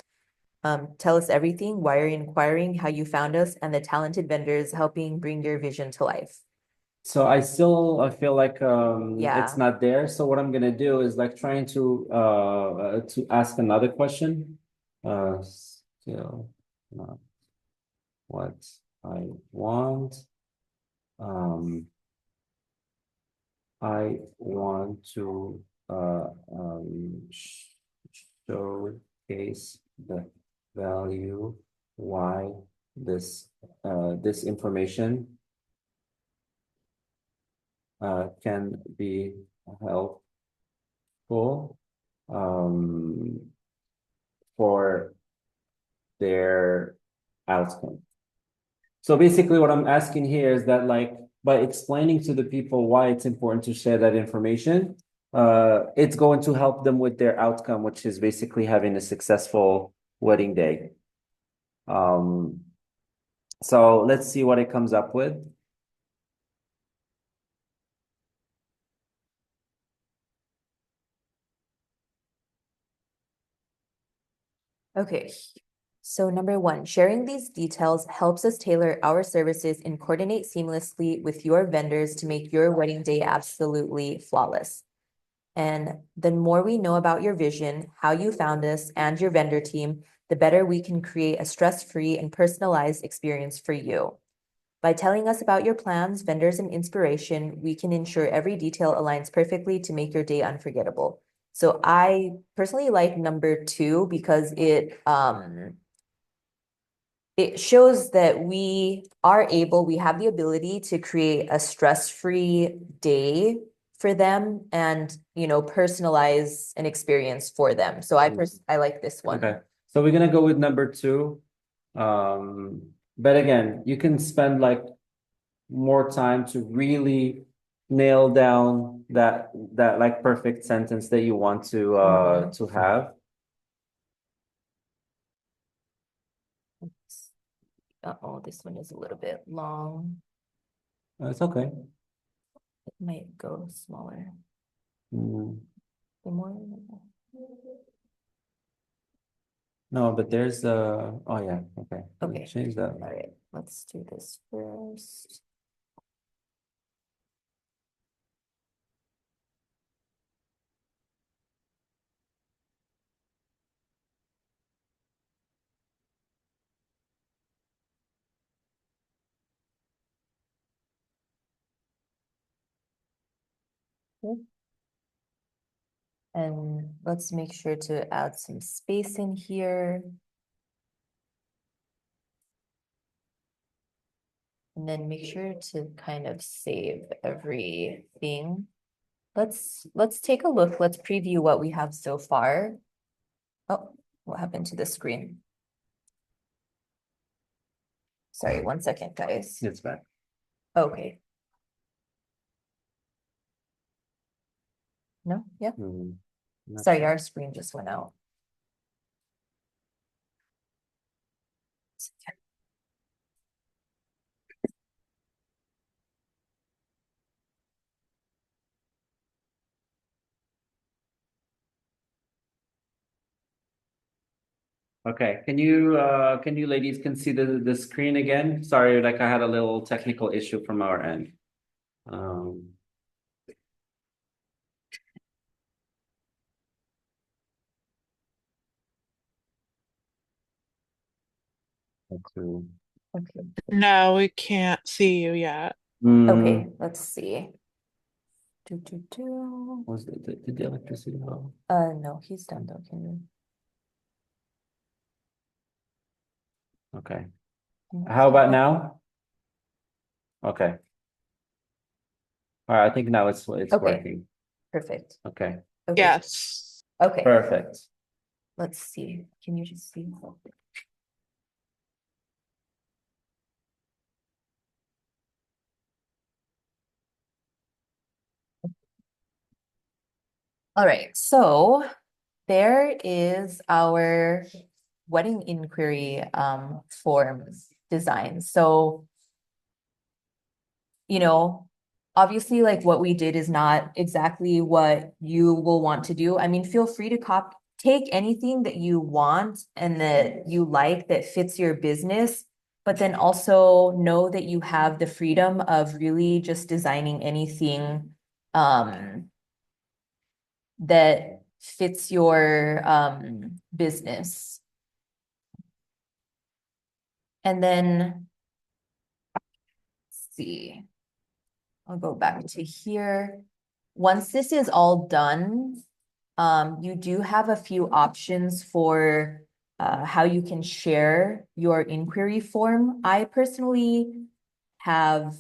Tell us everything, why you're inquiring, how you found us, and the talented vendors helping bring your vision to life. So I feel like Yeah. it's not there. So what I'm gonna do is like trying to ask another question. Still not what I want. I want to showcase the value why this information can be helpful for their outcome. So basically what I'm asking here is that like by explaining to the people why it's important to share that information, it's going to help them with their outcome, which is basically having a successful wedding day. So let's see what it comes up with. Okay, so number one, sharing these details helps us tailor our services and coordinate seamlessly with your vendors to make your wedding day absolutely flawless. And the more we know about your vision, how you found us, and your vendor team, the better we can create a stress-free and personalized experience for you. By telling us about your plans, vendors, and inspiration, we can ensure every detail aligns perfectly to make your day unforgettable. So I personally like number 2 because it shows that we have the ability to create a stress-free day for them and, personalize an experience for them. So I like this one. Okay, so we're gonna go with number 2. But again, you can spend like more time to really nail down that like perfect sentence that you want to have. Uh-oh, this one is a little bit long. It's okay. It might go smaller. Mm. The more. No, but there's oh yeah, okay. Okay. Change that. All right, let's do this first. And let's make sure to add some space in here. And then make sure to kind of save everything. Let's take a look. Let's preview what we have so far. Oh, what happened to the screen? Sorry, 1 second, guys. It's back. Okay. No, yeah. Not Sorry, sure. our screen just went out. Okay, can you ladies can see the screen again? Sorry, like I had a little technical issue from our end. Okay. No, we can't see you yet. Okay, let's see. Did the electricity go? No, he's done though. Okay. How about now? Okay. All right, I think now it's Okay. working. Perfect. Okay. Okay. Yes. Okay. Perfect. Let's see. Can you just see? All right, so there is our wedding inquiry form design. So, obviously like what we did is not exactly what you will want to do. I mean, feel free to take anything that you want and that you like that fits your business, but then also know that you have the freedom of really just designing anything that fits your business. And then let's see, I'll go back to here. Once this is all done, you do have a few options for how you can share your inquiry form. I personally have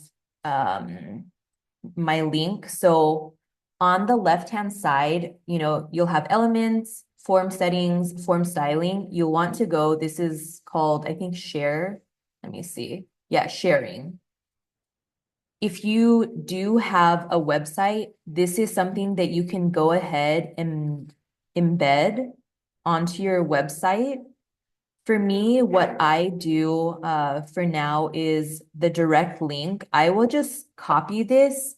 my link. So on the left-hand side, you'll have elements, form settings, form styling. You'll want to go, this is called, I think, share. let me see. Yeah, sharing. If you do have a website, this is something that you can go ahead and embed onto your website. For me, what I do for now is the direct link. I will just copy this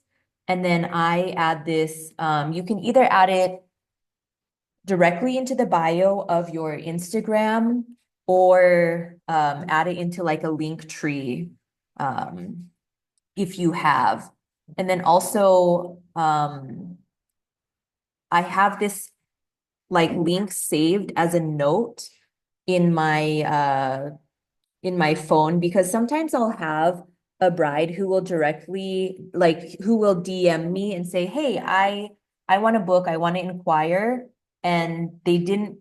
and then I add this. You can either add it directly into the bio of your Instagram or add it into like a link tree if you have. And then also I have this like link saved as a note in my phone because sometimes I'll have a bride who will directly who will DM me and say, "Hey, I want to book, I want to inquire," and they didn't,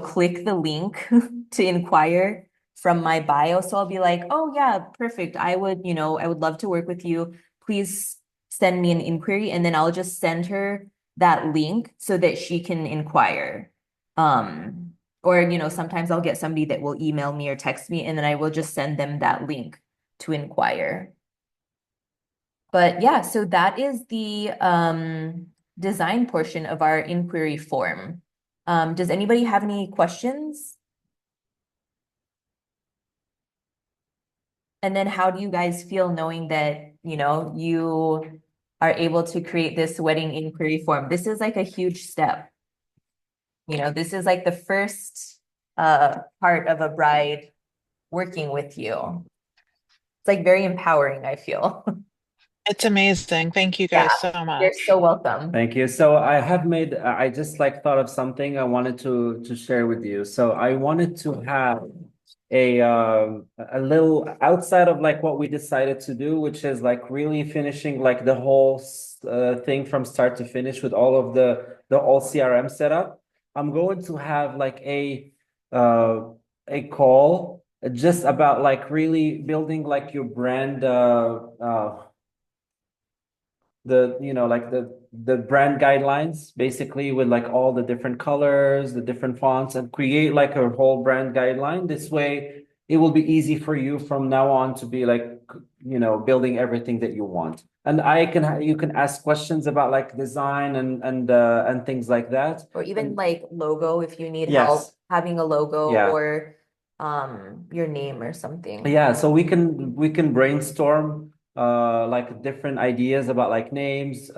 click the link to inquire from my bio. So I'll be like, "Oh yeah, perfect. I would love to work with you. Please send me an inquiry." And then I'll just send her that link so that she can inquire. Or sometimes I'll get somebody that will email me or text me, and then I will just send them that link to inquire. But yeah, so that is the design portion of our inquiry form. Does anybody have any questions? And then how do you guys feel knowing that, you are able to create this wedding inquiry form? This is like a huge step. This is like the first part of a bride working with you. It's like very empowering, I feel. It's amazing. Thank you Yeah, guys so you're much. so welcome. Thank you. So I just like thought of something I wanted to share with you. So I wanted to have a little outside of like what we decided to do, which is like really finishing like the whole thing from start to finish with all of the all CRM setup. I'm going to have like a call just about like really building like your brand like the brand guidelines basically with like all the different colors, the different fonts, and create like a whole brand guideline. This way it will be easy for you from now on to be like building everything that you want. And you can ask questions about like design and things like that. Or even like logo if you need Yes. help having a logo Yeah. or your name or something. Yeah, so we can brainstorm like different ideas about like names,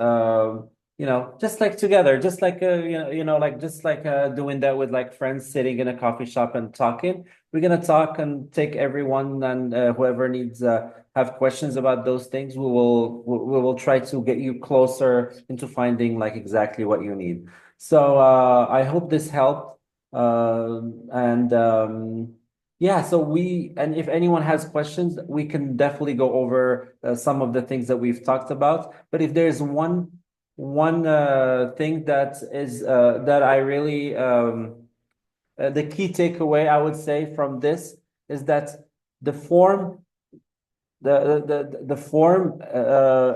just like together, just like like just like doing that with like friends sitting in a coffee shop and talking. We're gonna talk and take everyone and whoever needs have questions about those things. We will try to get you closer into finding like exactly what you need. So I hope this helped. And yeah, and if anyone has questions, we can definitely go over some of the things that we've talked about. But if there's one thing that I really the key takeaway I would say from this is that the form the form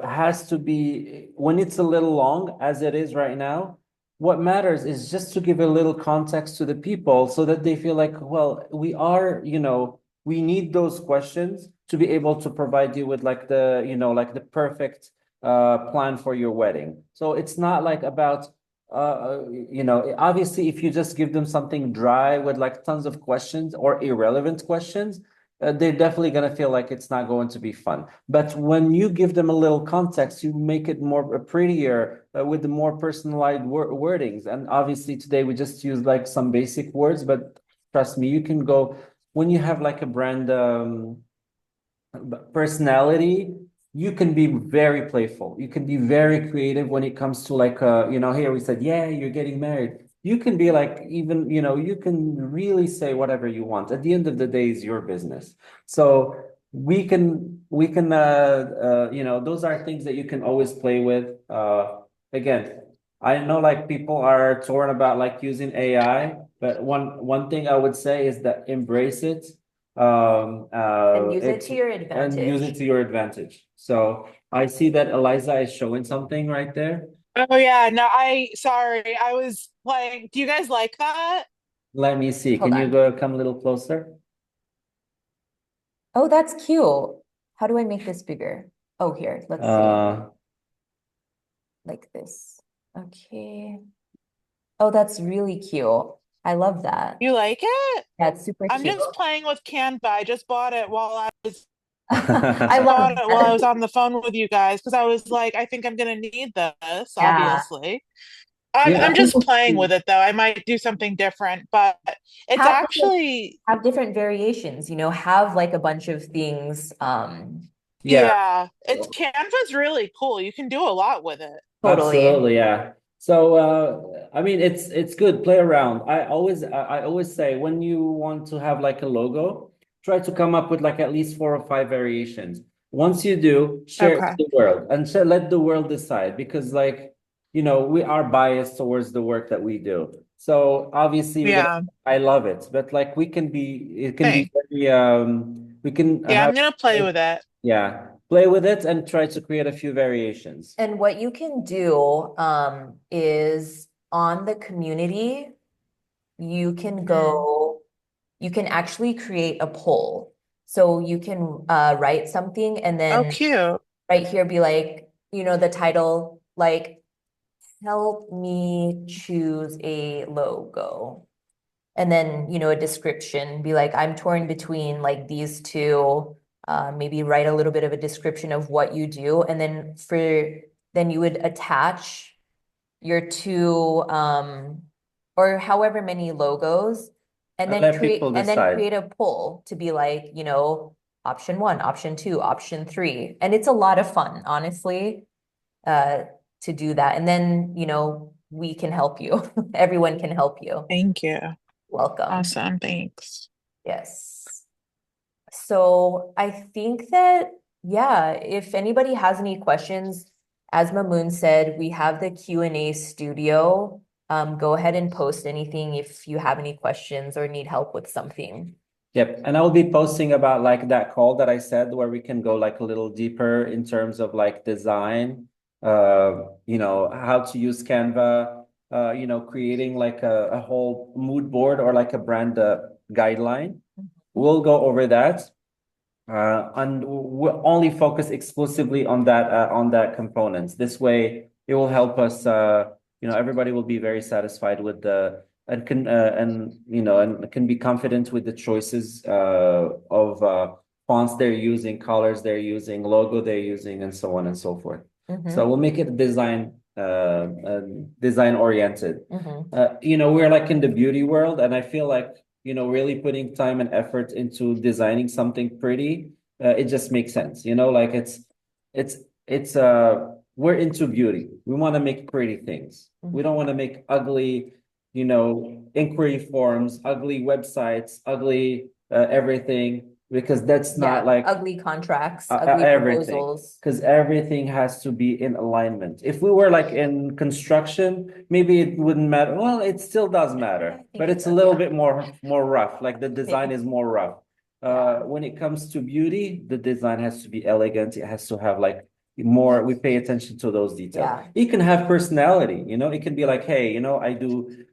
has to be, when it's a little long as it is right now, what matters is just to give a little context to the people so that they feel like, well, we need those questions to be able to provide you with like the perfect plan for your wedding. So it's not like about obviously if you just give them something dry with like tons of questions or irrelevant questions, they're definitely going to feel like it's not going to be fun. But when you give them a little context, you make it more prettier with the more personalized wordings. And obviously today we just use like some basic words, but trust me, you can go when you have like a brand personality, you can be very playful. You can be very creative when it comes to like here we said, yeah, you're getting married. You can be like, even, you can really say whatever you want. At the end of the day, is your business. So we can those are things that you can always play with. Again, I know like people are torn about like using AI, but one thing I would say is that embrace it. And use it to your And use it advantage. to your advantage. So I see that Eliza is showing something right there. Oh yeah, no, sorry, I was playing. Do you guys like that? Let me see. Hold Can you on. go come a little closer? Oh, that's cute. How do I make this bigger? Oh, here, let's see. Like this. Okay. Oh, that's really cute. I love that. You like it? That's super I'm cute. just playing with Canva. I just bought it while I was I love bought it while I that. was on the phone with you guys because I was like, I think I'm gonna need this, Yeah. obviously. I'm Yeah. just playing with it though. I might do something different, but it's Have actually have different variations, have like a bunch of things. Yeah. yeah, it's Canva's really cool. You can do a lot with it. Totally. Absolutely, yeah. So I mean it's good, play around. I always say when you want to have like a logo, try to come up with like at least 4 or 5 variations. Once you do, share it Okay. with the world and let the world decide because like we are biased towards the work that we do. So obviously Yeah. I love it, but like it can be Thanks. very we can Yeah, have I'm gonna play with it. yeah, play with it and try to create a few variations. And what you can do is on the community, you can go, you can actually create a poll. So you can write something and Oh, then cute. right here be like, the title, like, help me choose a logo. And then, a description, be like, I'm torn between like these two. Maybe write a little bit of a description of what you do. And then then you would attach your two, or however many logos, and then Let people decide. create a poll to be like, option 1, option 2, option 3. And it's a lot of fun, honestly, to do that. And then, we can help you. Everyone can help you. Thank you. Welcome. Awesome. Thanks. Yes. So I think that, yeah, if anybody has any questions, as Mamoon said, we have the Q&A studio. Go ahead and post anything if you have any questions or need help with something. Yep. And I'll be posting about like that call that I said where we can go like a little deeper in terms of like design, how to use Canva, creating like a whole mood board or like a brand guideline. We'll go over that. And we'll only focus exclusively on that components. This way, it will help us. Everybody will be very satisfied with the and can be confident with the choices of fonts they're using, colors they're using, logo they're using, and so on and so forth. So we'll make it design oriented. We're like in the beauty world, and I feel like really putting time and effort into designing something pretty, it just makes sense. Like we're into beauty. We want to make pretty things. We don't want to make ugly, inquiry forms, ugly websites, ugly everything, because that's not like ugly contracts, ugly everything. proposals. Because everything has to be in alignment. If we were like in construction, maybe it wouldn't matter. Well, it still does matter, but it's a little bit more rough. Like the design is more rough. When it comes to beauty, the design has to be elegant. It has to have like more. We pay attention to those details. Yeah. It can have personality. It can be like, hey,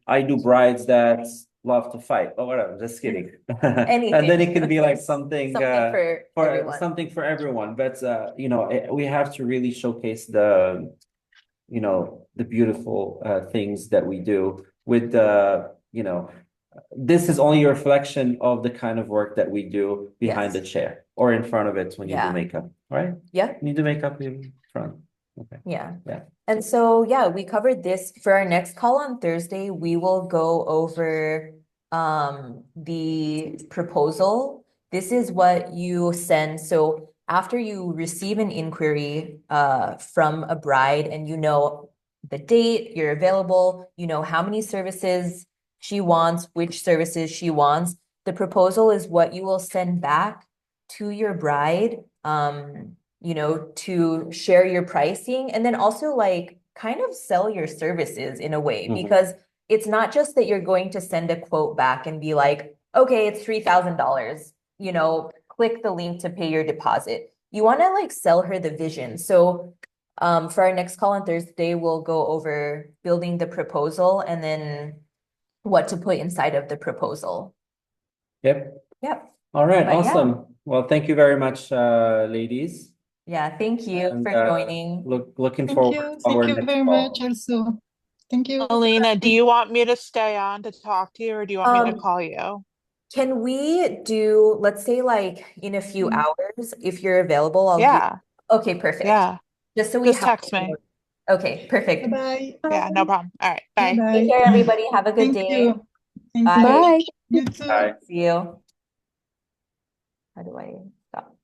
I do brides that love to fight or whatever. Just kidding. Anything. And then it can be like something for everyone. something for everyone. But we have to really showcase the beautiful things that we do with this is only a reflection of the kind of work that we do behind the chair or in front of it when you do makeup, right? Yeah. When you do makeup in front. Okay. Yeah. Yeah. And so, yeah, we covered this. For our next call on Thursday, we will go over the proposal. This is what you send. So after you receive an inquiry from a bride and the date, you're available, how many services she wants, which services she wants, the proposal is what you will send back to your bride, to share your pricing and then also like kind of sell your services in a way, because it's not just that you're going to send a quote back and be like, okay, it's $3,000, click the link to pay your deposit. You want to like sell her the vision. So for our next call on Thursday, we'll go over building the proposal and then what to put inside of the proposal. Yep. Yep. All right. But yeah. Awesome. Well, thank you very much, ladies. Yeah, thank you And for joining. looking Thank forward you. to Thank our you next very much call. also. Thank you. Alina, do you want me to stay on to talk to you, or do you want me to call you? Can we do, let's say like in a few hours, if you're available, I'll give. Yeah, Okay, perfect. yeah. Just so we Just have. text me. Okay, perfect. Bye-bye. Yeah, no problem. All right, bye. Bye-bye. Take care, everybody. Have a good Thank day. you. Thank Bye. you. Bye. You too. Bye. See you. How do I stop?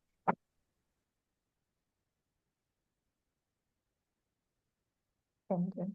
Thank you.